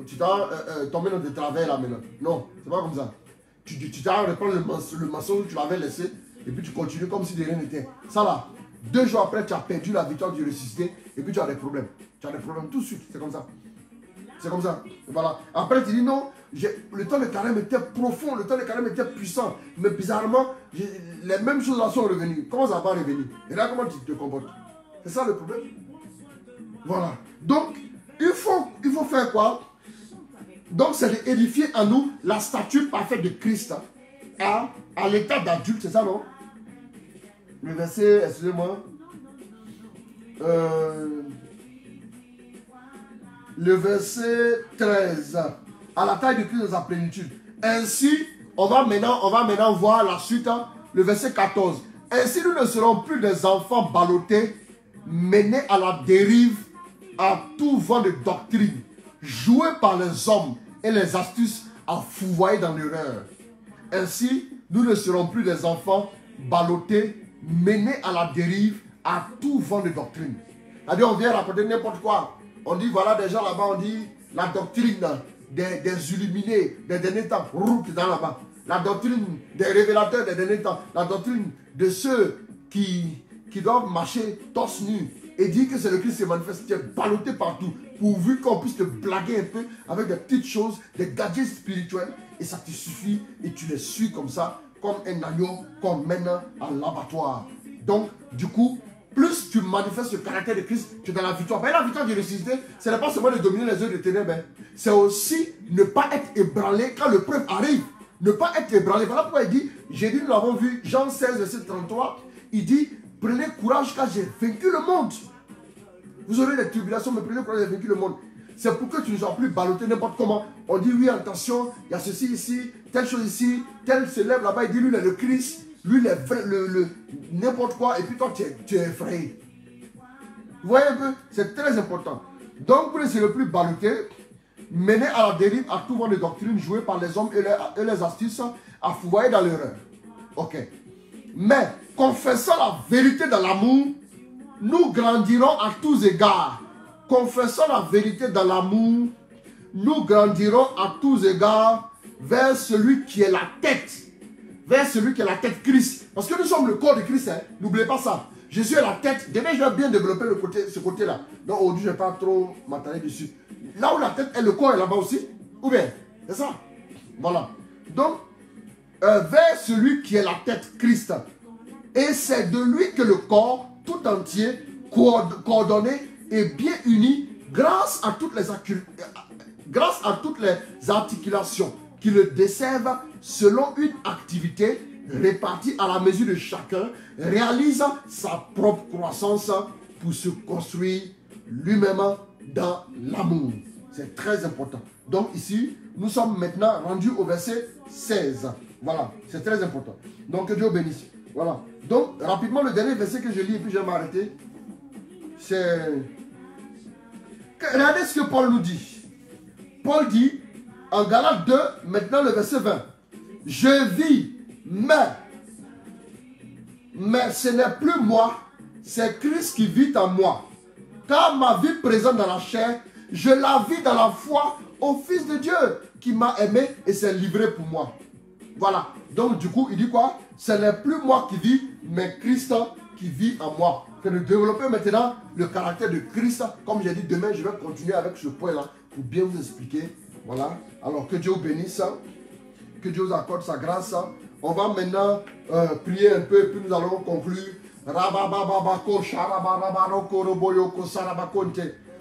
tu t'en tombé dans des travers là maintenant. Non, c'est pas comme ça. Tu t'as reprendre le mensonge que tu l'avais laissé, et puis tu continues comme si de rien n'était. Ça là, 2 jours après, tu as perdu la victoire du ressuscité, et puis tu as des problèmes. Tu as des problèmes tout de suite, c'est comme ça. C'est comme ça. Voilà. Après, tu dis non, le temps de carême était profond, le temps de carême était puissant. Mais bizarrement, les mêmes choses là sont revenues. Comment ça va revenir? Et là, comment tu te comportes? C'est ça le problème. Voilà. Donc, il faut faire quoi? Donc, c'est d'édifier en nous la stature parfaite de Christ à l'état d'adulte, c'est ça, non? Le verset, excusez-moi. Le verset 13. À la taille de Christ dans sa plénitude. Ainsi, on va maintenant voir la suite. Le verset 14. Ainsi, nous ne serons plus des enfants ballottés, menés à la dérive, à tout vent de doctrine, joués par les hommes et les astuces à fouvoyer dans l'erreur. Ainsi, nous ne serons plus des enfants ballottés, menés à la dérive, à tout vent de doctrine. C'est-à-dire, on vient raconter n'importe quoi. On dit, voilà, des gens là-bas, on dit la doctrine des illuminés des derniers temps, dans là-bas. La doctrine des révélateurs des derniers temps. La doctrine de ceux qui doivent marcher torse nu et dire que c'est le Christ qui se manifeste. Tu es ballotté partout, pourvu qu'on puisse te blaguer un peu avec des petites choses, des gadgets spirituels, et ça te suffit, et tu les suis comme ça, comme un agneau qu'on mène à l'abattoir. Donc, du coup, plus tu manifestes le caractère de Christ, tu es dans la victoire. Mais la victoire du ressuscité, ce n'est pas seulement de dominer les œuvres de ténèbres, c'est aussi ne pas être ébranlé quand l'épreuve arrive. Ne pas être ébranlé. Voilà pourquoi il dit, Jésus, nous l'avons vu, Jean 16, verset 33, il dit, prenez courage car j'ai vaincu le monde. Vous aurez des tribulations, mais prenez courage, j'ai vaincu le monde. C'est pour que tu ne sois plus ballotté n'importe comment. On dit, oui, attention, il y a ceci ici, telle chose ici, tel se lève là-bas, il dit, lui, il est le Christ. Lui, n'importe quoi, et puis toi, tu es effrayé. Vous voyez un peu? C'est très important. Donc, vous ne serez plus ballotté, mené à la dérive à tout vent de doctrine, joué par les hommes et les astuces, à fouvoyer dans l'erreur. Ok. Mais, confessant la vérité dans l'amour, nous grandirons à tous égards confessant la vérité dans l'amour, nous grandirons à tous égards vers celui qui est la tête. Vers celui qui est la tête, Christ. Parce que nous sommes le corps de Christ, hein. N'oubliez pas ça. Jésus est la tête. Demain, je vais bien développer ce côté-là. Donc aujourd'hui, je ne vais pas trop m'attarder dessus. Là où la tête est, le corps est là-bas aussi. Ou bien, c'est ça. Voilà. Donc, vers celui qui est la tête, Christ. Et c'est de lui que le corps tout entier, coordonné et bien uni, grâce à toutes les articulations qui le desservent selon une activité répartie à la mesure de chacun, réalise sa propre croissance pour se construire lui-même dans l'amour. C'est très important. Donc ici, nous sommes maintenant rendus au verset 16. Voilà, c'est très important. Donc que Dieu bénisse. Voilà. Donc, rapidement, le dernier verset que je lis et puis je vais m'arrêter, c'est... Regardez ce que Paul nous dit. Paul dit, en Galates 2, maintenant le verset 20. Je vis, mais ce n'est plus moi, c'est Christ qui vit en moi. Car ma vie présente dans la chair, je la vis dans la foi au Fils de Dieu qui m'a aimé et s'est livré pour moi. Voilà. Donc du coup, il dit quoi? Ce n'est plus moi qui vis, mais Christ qui vit en moi. Que de développer maintenant le caractère de Christ. Comme j'ai dit, demain, je vais continuer avec ce point-là pour bien vous expliquer. Voilà. Alors que Dieu vous bénisse. Que Dieu vous accorde sa grâce. On va maintenant prier un peu et puis nous allons conclure.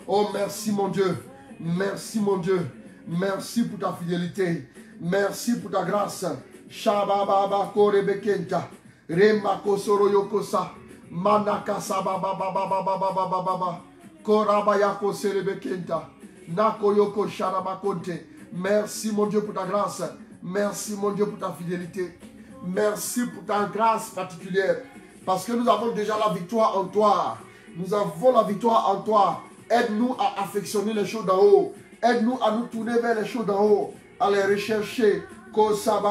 Oh, merci mon Dieu. Merci mon Dieu. Merci pour ta fidélité. Merci pour ta grâce. Shababa korebekenta. Remako soro yokosa. Manaka sababa baba baba baba baba. Korabayako serebekenta. Nako yoko sharabakonte. Merci mon Dieu pour ta grâce. Merci mon Dieu pour ta fidélité. Merci pour ta grâce particulière. Parce que nous avons déjà la victoire en toi. Nous avons la victoire en toi. Aide-nous à affectionner les choses d'en haut. Aide-nous à nous tourner vers les choses d'en haut. À les rechercher. Commence à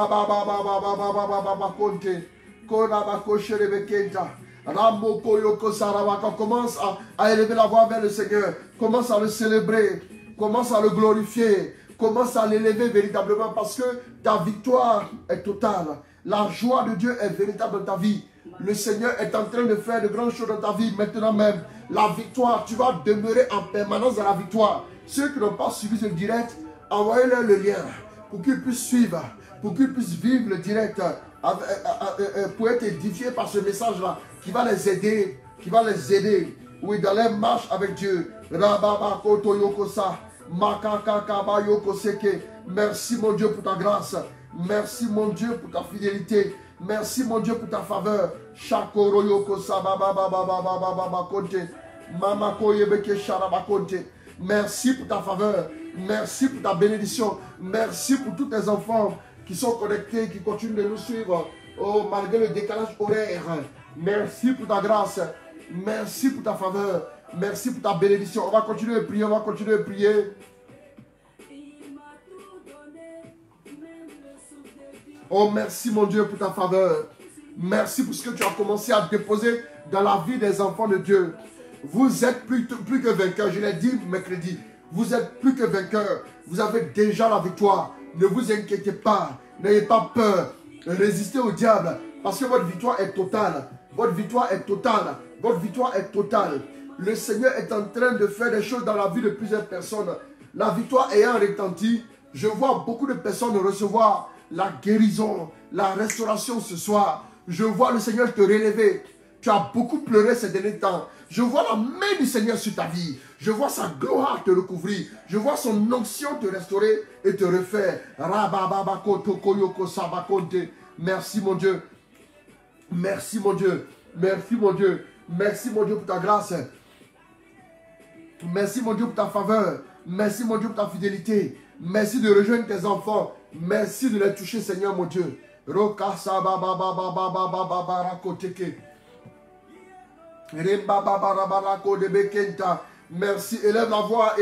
élever la voix vers le Seigneur. Commence à le célébrer. Commence à le glorifier. Commence à l'élever véritablement parce que ta victoire est totale. La joie de Dieu est véritable dans ta vie. Le Seigneur est en train de faire de grandes choses dans ta vie maintenant même. La victoire, tu vas demeurer en permanence dans la victoire. Ceux qui n'ont pas suivi ce direct, envoyez-leur le lien pour qu'ils puissent suivre, pour qu'ils puissent vivre le direct, pour être édifiés par ce message-là qui va les aider, oui, dans leur marche avec Dieu. Merci mon Dieu pour ta grâce. Merci mon Dieu pour ta fidélité. Merci mon Dieu pour ta faveur. Merci pour ta faveur. Merci pour ta bénédiction. Merci pour tous tes enfants qui sont connectés, qui continuent de nous suivre. Oh, malgré le décalage horaire. Merci pour ta grâce. Merci pour ta faveur. Merci pour ta bénédiction. On va continuer à prier. On va continuer à prier. Oh, merci mon Dieu pour ta faveur. Merci pour ce que tu as commencé à déposer dans la vie des enfants de Dieu. Vous êtes plus que vainqueurs. Je l'ai dit mercredi. Vous êtes plus que vainqueurs. Vous avez déjà la victoire. Ne vous inquiétez pas. N'ayez pas peur. Résistez au diable. Parce que votre victoire est totale. Votre victoire est totale. Votre victoire est totale. Le Seigneur est en train de faire des choses dans la vie de plusieurs personnes. La victoire ayant retenti, je vois beaucoup de personnes recevoir la guérison, la restauration ce soir. Je vois le Seigneur te relever. Tu as beaucoup pleuré ces derniers temps. Je vois la main du Seigneur sur ta vie. Je vois sa gloire te recouvrir. Je vois son onction te restaurer et te refaire. Merci mon Dieu. Merci mon Dieu. Merci mon Dieu. Merci mon Dieu pour ta grâce. Merci mon Dieu pour ta faveur. Merci mon Dieu pour ta fidélité. Merci de rejoindre tes enfants. Merci de les toucher, Seigneur mon Dieu. Merci, élève la voix,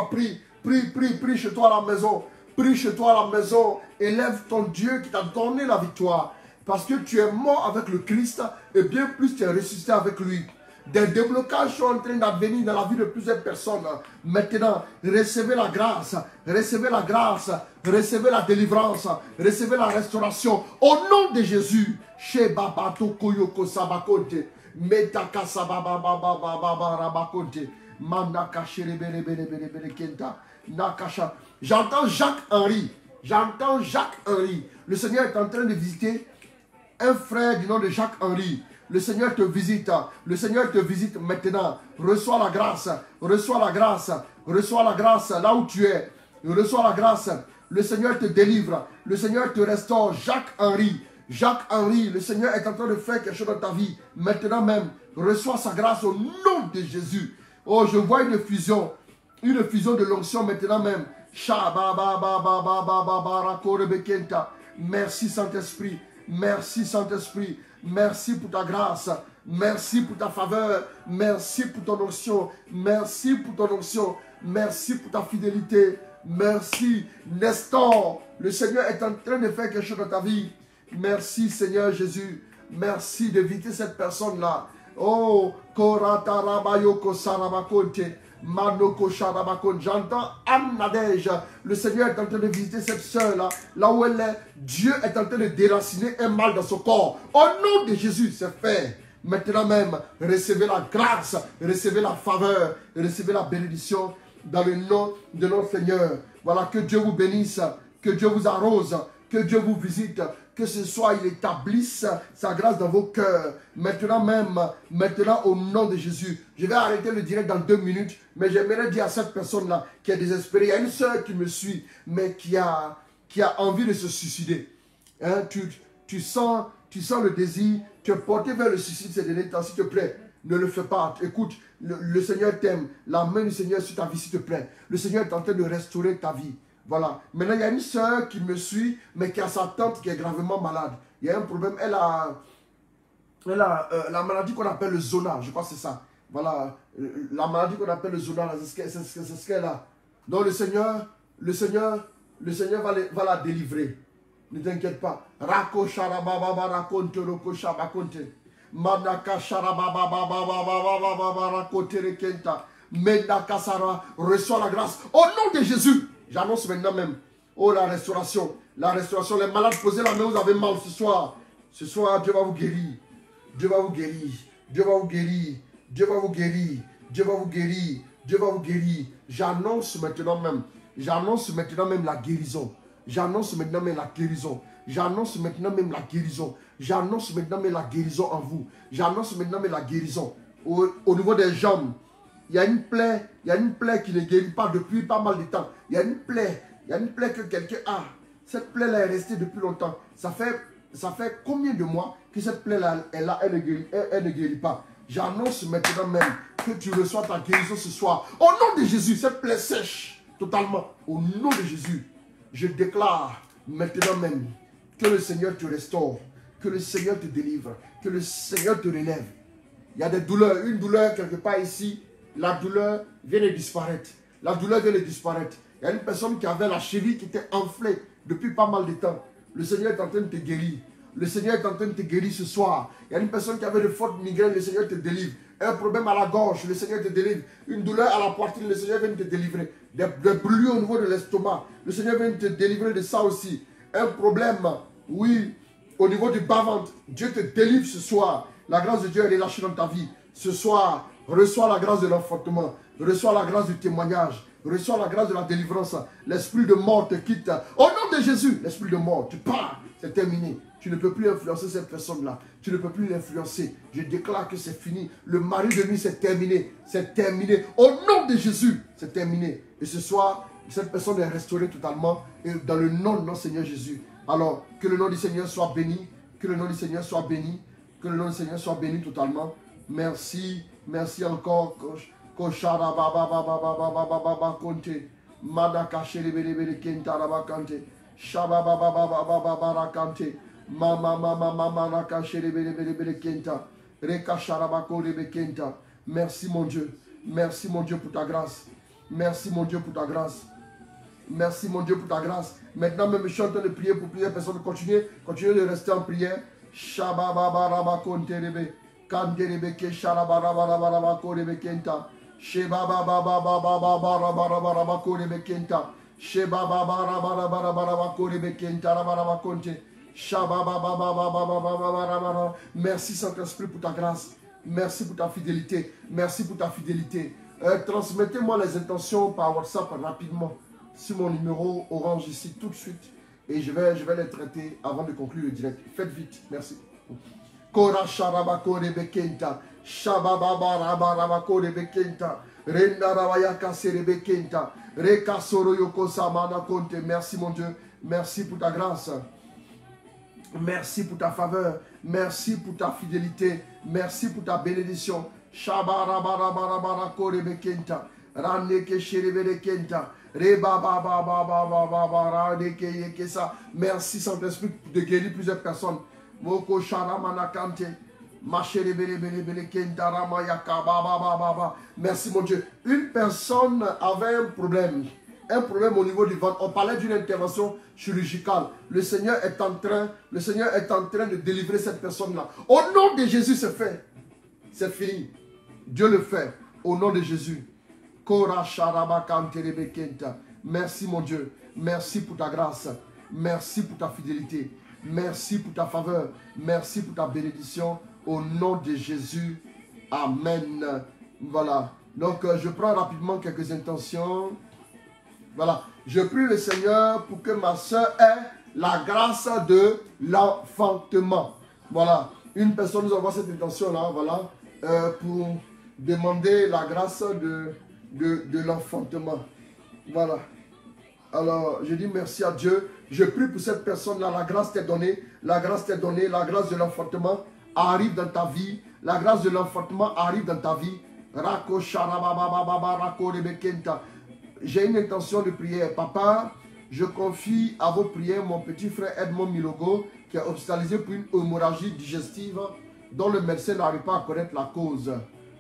prie chez toi à la maison. Prie chez toi à la maison. Élève ton Dieu qui t'a donné la victoire. Parce que tu es mort avec le Christ et bien plus tu es ressuscité avec lui. Des déblocages sont en train d'advenir dans la vie de plusieurs personnes. Maintenant, recevez la grâce, recevez la grâce, recevez la délivrance, recevez la restauration. Au nom de Jésus, chez Babato Koyoko Sabakonte, Metaka Sabababa Rabakonte, Manaka Sherebere Kenta, Nakasha. J'entends Jacques-Henri. J'entends Jacques-Henri. Le Seigneur est en train de visiter un frère du nom de Jacques-Henri. Le Seigneur te visite. Le Seigneur te visite maintenant. Reçois la grâce. Reçois la grâce. Reçois la grâce là où tu es. Reçois la grâce. Le Seigneur te délivre. Le Seigneur te restaure. Jacques-Henri. Jacques-Henri, le Seigneur est en train de faire quelque chose dans ta vie. Maintenant même, reçois sa grâce au nom de Jésus. Oh, je vois une fusion de l'onction maintenant même. Merci Saint-Esprit. Merci Saint-Esprit. Merci pour ta grâce. Merci pour ta faveur. Merci pour ton onction. Merci pour ton onction. Merci pour ta fidélité. Merci. Nestor, le Seigneur est en train de faire quelque chose dans ta vie. Merci Seigneur Jésus. Merci d'éviter cette personne-là. Oh, Koratarabayoko Sarabakonte. Manoko Sharabakon. J'entends Anne Nadège. Le Seigneur est en train de visiter cette soeur-là. Là où elle est. Dieu est en train de déraciner un mal dans son corps. Au nom de Jésus, c'est fait. Maintenant même, recevez la grâce, recevez la faveur, recevez la bénédiction dans le nom de notre Seigneur. Voilà, que Dieu vous bénisse, que Dieu vous arrose, que Dieu vous visite, que ce soit, il établisse sa grâce dans vos cœurs. Maintenant même, maintenant au nom de Jésus. Je vais arrêter le direct dans 2 minutes, mais j'aimerais dire à cette personne-là qui est désespérée, il y a une soeur qui me suit, mais qui a envie de se suicider. Hein, tu sens le désir, tu es porté vers le suicide ces derniers temps, s'il te plaît. Ne le fais pas. Écoute, le Seigneur t'aime. La main du Seigneur sur ta vie, s'il te plaît. Le Seigneur est en train de restaurer ta vie. Voilà. Maintenant, il y a une soeur qui me suit, mais qui a sa tante qui est gravement malade. Il y a un problème. Elle a la maladie qu'on appelle le zona. Je crois que c'est ça. Voilà. La maladie qu'on appelle le zona, c'est ce qu'elle a. Donc, le Seigneur va la délivrer. Ne t'inquiète pas. Rako sharababa rakonte roko shabakonte. Manaka sharababa rakonte rekenta. Mendaka sara. Reçois la grâce. Au nom de Jésus. J'annonce maintenant même. Oh, la restauration. La restauration. Les malades, posez la main, vous avez mal ce soir. Ce soir, Dieu va vous guérir. Dieu va vous guérir. Dieu va vous guérir. Dieu va vous guérir. Dieu va vous guérir. Dieu va vous guérir. J'annonce maintenant même. J'annonce maintenant même la guérison. J'annonce maintenant même la guérison. J'annonce maintenant même la guérison. J'annonce maintenant même la guérison en vous. J'annonce maintenant même la guérison. Au niveau des jambes. Il y a une plaie qui ne guérit pas depuis pas mal de temps. Il y a une plaie que quelqu'un a. Cette plaie-là est restée depuis longtemps. Ça fait combien de mois que cette plaie-là est là, elle ne guérit pas. J'annonce maintenant même que tu reçois ta guérison ce soir. Au nom de Jésus, cette plaie sèche totalement. Au nom de Jésus, je déclare maintenant même que le Seigneur te restaure, que le Seigneur te délivre, que le Seigneur te relève. Il y a des douleurs, une douleur quelque part ici. La douleur vient de disparaître. La douleur vient de disparaître. Il y a une personne qui avait la cheville qui était enflée depuis pas mal de temps. Le Seigneur est en train de te guérir. Le Seigneur est en train de te guérir ce soir. Il y a une personne qui avait de fortes migraines. Le Seigneur te délivre. Un problème à la gorge. Le Seigneur te délivre. Une douleur à la poitrine. Le Seigneur vient te délivrer. Des brûlures au niveau de l'estomac. Le Seigneur vient te délivrer de ça aussi. Un problème, oui, au niveau du bas-ventre. Dieu te délivre ce soir. La grâce de Dieu est relâchée dans ta vie. Ce soir, reçois la grâce de l'enfantement. Reçois la grâce du témoignage. Reçois la grâce de la délivrance. L'esprit de mort te quitte. Au nom de Jésus, l'esprit de mort, tu pars. C'est terminé. Tu ne peux plus influencer cette personne-là. Tu ne peux plus l'influencer. Je déclare que c'est fini. Le mari de nuit, c'est terminé. C'est terminé. Au nom de Jésus, c'est terminé. Et ce soir, cette personne est restaurée totalement. Et dans le nom de notre Seigneur Jésus. Alors, que le nom du Seigneur soit béni. Que le nom du Seigneur soit béni. Que le nom du Seigneur soit béni totalement. Merci. Merci encore. Koshara baba baba baba baba baba konte. Madaka shere bere bere kenta raba kante. Shaba baba baba baba baba kante. Mama mama mama naka shere bere bere bere kenta. Reka sharaba kore be kenta. Merci mon Dieu. Merci mon Dieu pour ta grâce. Merci mon Dieu pour ta grâce. Merci mon Dieu pour ta grâce. Maintenant même je suis en train de prier pour plusieurs personnes. Continuez de rester en prière. Shaba baba raba konte rebe. Kanderebeke Sharabarabarabarabaco Rebekenta. Sheba Baba Baba Baba Barabarabaco Rebekenta. Sheba Baba Barabarabaco Rebekenta Rabarabaconte. Shaba Baba Baba Baba. Merci Saint-Esprit pour ta grâce. Merci pour ta fidélité. Merci pour ta fidélité. Transmettez-moi les intentions par WhatsApp rapidement sur mon numéro orange ici tout de suite. Et je vais les traiter avant de conclure le direct. Faites vite. Merci. Kora Sharabako Rebekenta. Shababa Rabarabako Rebekenta. Renda Ravayaka Serebekenta. Reka Soro Yoko Samana Konte. Merci mon Dieu. Merci pour ta grâce. Merci pour ta faveur. Merci pour ta fidélité. Merci pour ta bénédiction. Shabarabarabarabarako Rebekenta. Raneke Sherebekenta. Merci Saint-Esprit de guérir plusieurs personnes. Moko Sharamana Kante. Merci mon Dieu. Une personne avait un problème au niveau du ventre. On parlait d'une intervention chirurgicale. Le Seigneur est en train de délivrer cette personne-là. Au nom de Jésus, c'est fait. C'est fini. Dieu le fait. Au nom de Jésus. Merci mon Dieu. Merci pour ta grâce. Merci pour ta fidélité. Merci pour ta faveur. Merci pour ta bénédiction. Au nom de Jésus. Amen. Voilà. Donc, je prends rapidement quelques intentions. Voilà. Je prie le Seigneur pour que ma soeur ait la grâce de l'enfantement. Voilà. Une personne nous envoie cette intention-là. Voilà. Pour demander la grâce de l'enfantement. Voilà. Alors, je dis merci à Dieu. Je prie pour cette personne-là. La grâce t'est donnée. La grâce t'est donnée. La grâce de l'enfantement arrive dans ta vie. La grâce de l'enfantement arrive dans ta vie. J'ai une intention de prière. Papa, je confie à vos prières mon petit frère Edmond Milogo qui est hospitalisé pour une hémorragie digestive dont le médecin n'arrive pas à connaître la cause.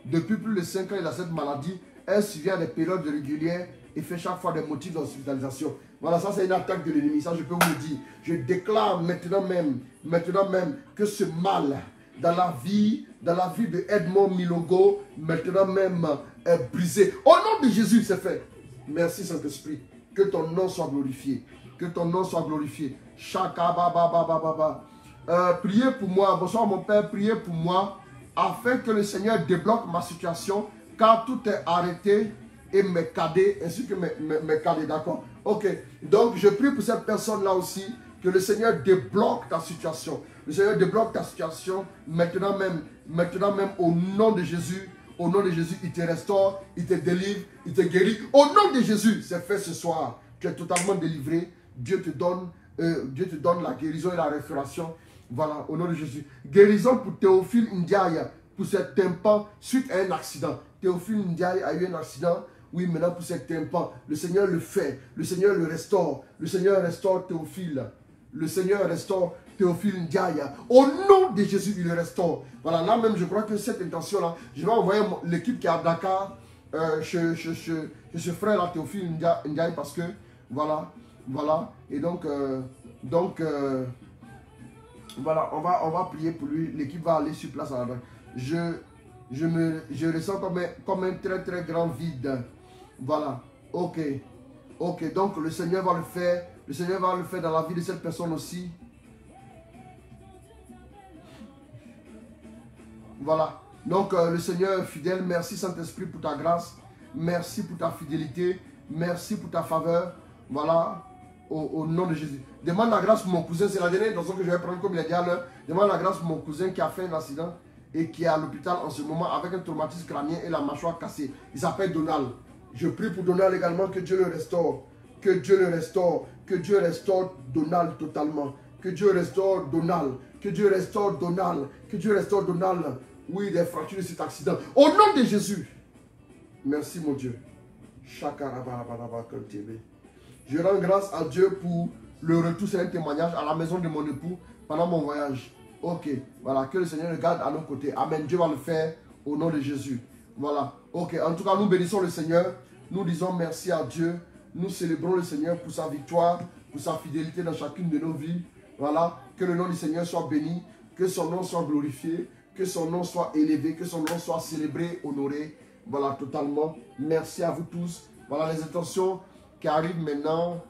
Depuis plus de 5 ans, il a cette maladie. Elle survient à des périodes régulières et fait chaque fois des motifs d'hospitalisation. Voilà, ça c'est une attaque de l'ennemi, ça je peux vous le dire. Je déclare maintenant même que ce mal dans la vie de Edmond Milogo, maintenant même est brisé. Au nom de Jésus, c'est fait. Merci Saint-Esprit. Que ton nom soit glorifié. Que ton nom soit glorifié. Shaka baba baba baba. Priez pour moi. Bonsoir mon Père, priez pour moi afin que le Seigneur débloque ma situation car tout est arrêté et mes cadets ainsi que mes cadets, d'accord? Ok, donc je prie pour cette personne-là aussi que le Seigneur débloque ta situation. Le Seigneur débloque ta situation maintenant même au nom de Jésus. Au nom de Jésus, il te restaure, il te délivre, il te guérit. Au nom de Jésus, c'est fait ce soir. Tu es totalement délivré. Dieu te donne la guérison et la restauration. Voilà, au nom de Jésus. Guérison pour Théophile Ndiaye, pour ses tympans suite à un accident. Théophile Ndiaye a eu un accident. Oui, maintenant pour ses tympans. Le Seigneur le fait. Le Seigneur le restaure. Le Seigneur restaure Théophile. Le Seigneur restaure Théophile Ndiaye. Au nom de Jésus, il le restaure. Voilà, là même, je crois que cette intention-là, je vais envoyer l'équipe qui est à Dakar, chez ce frère-là, Théophile Ndiaye, parce que, voilà. Et donc, voilà, on va prier pour lui. L'équipe va aller sur place. Je ressens comme un très très grand vide. Voilà, ok, donc le Seigneur va le faire. Le Seigneur va le faire dans la vie de cette personne aussi. Voilà. Donc le Seigneur est fidèle. Merci Saint-Esprit pour ta grâce. Merci pour ta fidélité. Merci pour ta faveur. Voilà. Au nom de Jésus. Demande la grâce pour mon cousin. C'est la dernière intention que je vais prendre comme il a dit à l'heure. Demande la grâce pour mon cousin qui a fait un accident et qui est à l'hôpital en ce moment avec un traumatisme crânien et la mâchoire cassée. Il s'appelle Donald. Je prie pour Donald également que Dieu le restaure. Que Dieu le restaure. Que Dieu restaure Donald totalement. Que Dieu restaure Donald. Que Dieu restaure Donald. Que Dieu restaure Donald. Oui, des fractures de cet accident. Au nom de Jésus. Merci mon Dieu. Je rends grâce à Dieu pour le retour. C'est un témoignage à la maison de mon époux pendant mon voyage. Ok, voilà, que le Seigneur le garde à nos côtés. Amen. Dieu va le faire au nom de Jésus. Voilà, ok. En tout cas, nous bénissons le Seigneur. Nous disons merci à Dieu. Nous célébrons le Seigneur pour sa victoire, pour sa fidélité dans chacune de nos vies. Voilà, que le nom du Seigneur soit béni, que son nom soit glorifié, Que son nom soit élevé, que son nom soit célébré, honoré. Voilà, totalement. Merci à vous tous. Voilà les intentions qui arrivent maintenant.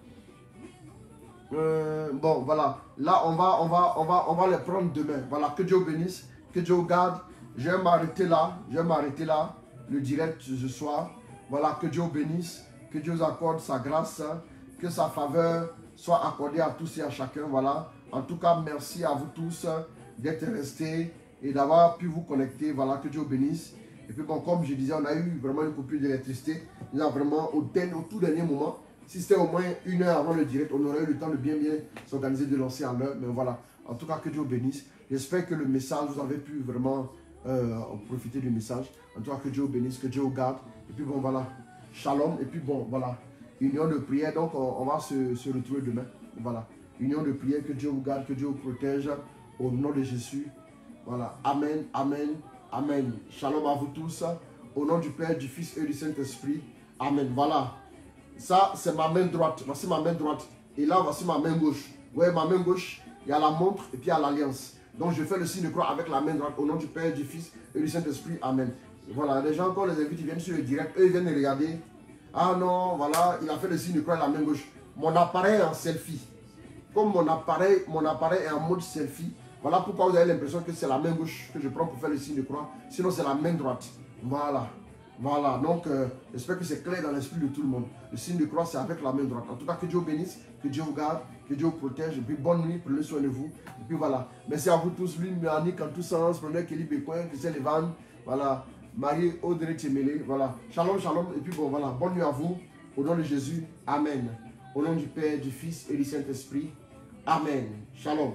Bon, voilà. Là, on va les prendre demain. Voilà, que Dieu bénisse, que Dieu garde. Je vais m'arrêter là. Le direct ce soir. Voilà, que Dieu bénisse, que Dieu accorde sa grâce, que sa faveur soit accordée à tous et à chacun. Voilà. En tout cas, merci à vous tous d'être restés et d'avoir pu vous connecter. Voilà, que Dieu bénisse. Et puis bon, comme je disais, on a eu vraiment une coupure d'électricité. Là, vraiment, au tout dernier moment. Si c'était au moins 1 heure avant le direct, on aurait eu le temps de bien s'organiser, de lancer à l'heure. Mais voilà, en tout cas, que Dieu bénisse. J'espère que le message, vous avez pu vraiment profiter du message. En tout cas, que Dieu bénisse, que Dieu garde. Et puis bon, voilà, shalom. Et puis bon, voilà, union de prière. Donc, on va se retrouver demain. Voilà, union de prière, que Dieu vous garde, que Dieu vous protège. Au nom de Jésus. Voilà, amen, amen, amen. Shalom à vous tous. Au nom du Père, du Fils et du Saint-Esprit. Amen. Voilà. Ça, c'est ma main droite. Voici ma main droite. Et là, voici ma main gauche. Vous voyez, ma main gauche, il y a la montre et puis il y a l'alliance. Donc, je fais le signe de croix avec la main droite. Au nom du Père, du Fils et du Saint-Esprit. Amen. Voilà, les gens, quand les invités, ils viennent sur le direct. Eux, ils viennent regarder. Ah non, voilà, il a fait le signe de croix avec la main gauche. Mon appareil est en selfie. Comme mon appareil est en mode selfie. Voilà pourquoi vous avez l'impression que c'est la main gauche que je prends pour faire le signe de croix. Sinon, c'est la main droite. Voilà. Voilà, donc j'espère que c'est clair dans l'esprit de tout le monde. Le signe de croix, c'est avec la main droite. En tout cas, que Dieu vous bénisse, que Dieu vous garde, que Dieu vous protège. Et puis bonne nuit, prenez soin de vous. Et puis voilà, merci à vous tous. Lui, Méanique en tous sens, prenez Kelly Bécoin, Christian Levan, voilà, Marie Audrey Tchémélé, voilà. Shalom, shalom. Et puis bon, voilà, bonne nuit à vous. Au nom de Jésus, amen. Au nom du Père, du Fils et du Saint-Esprit, amen. Shalom.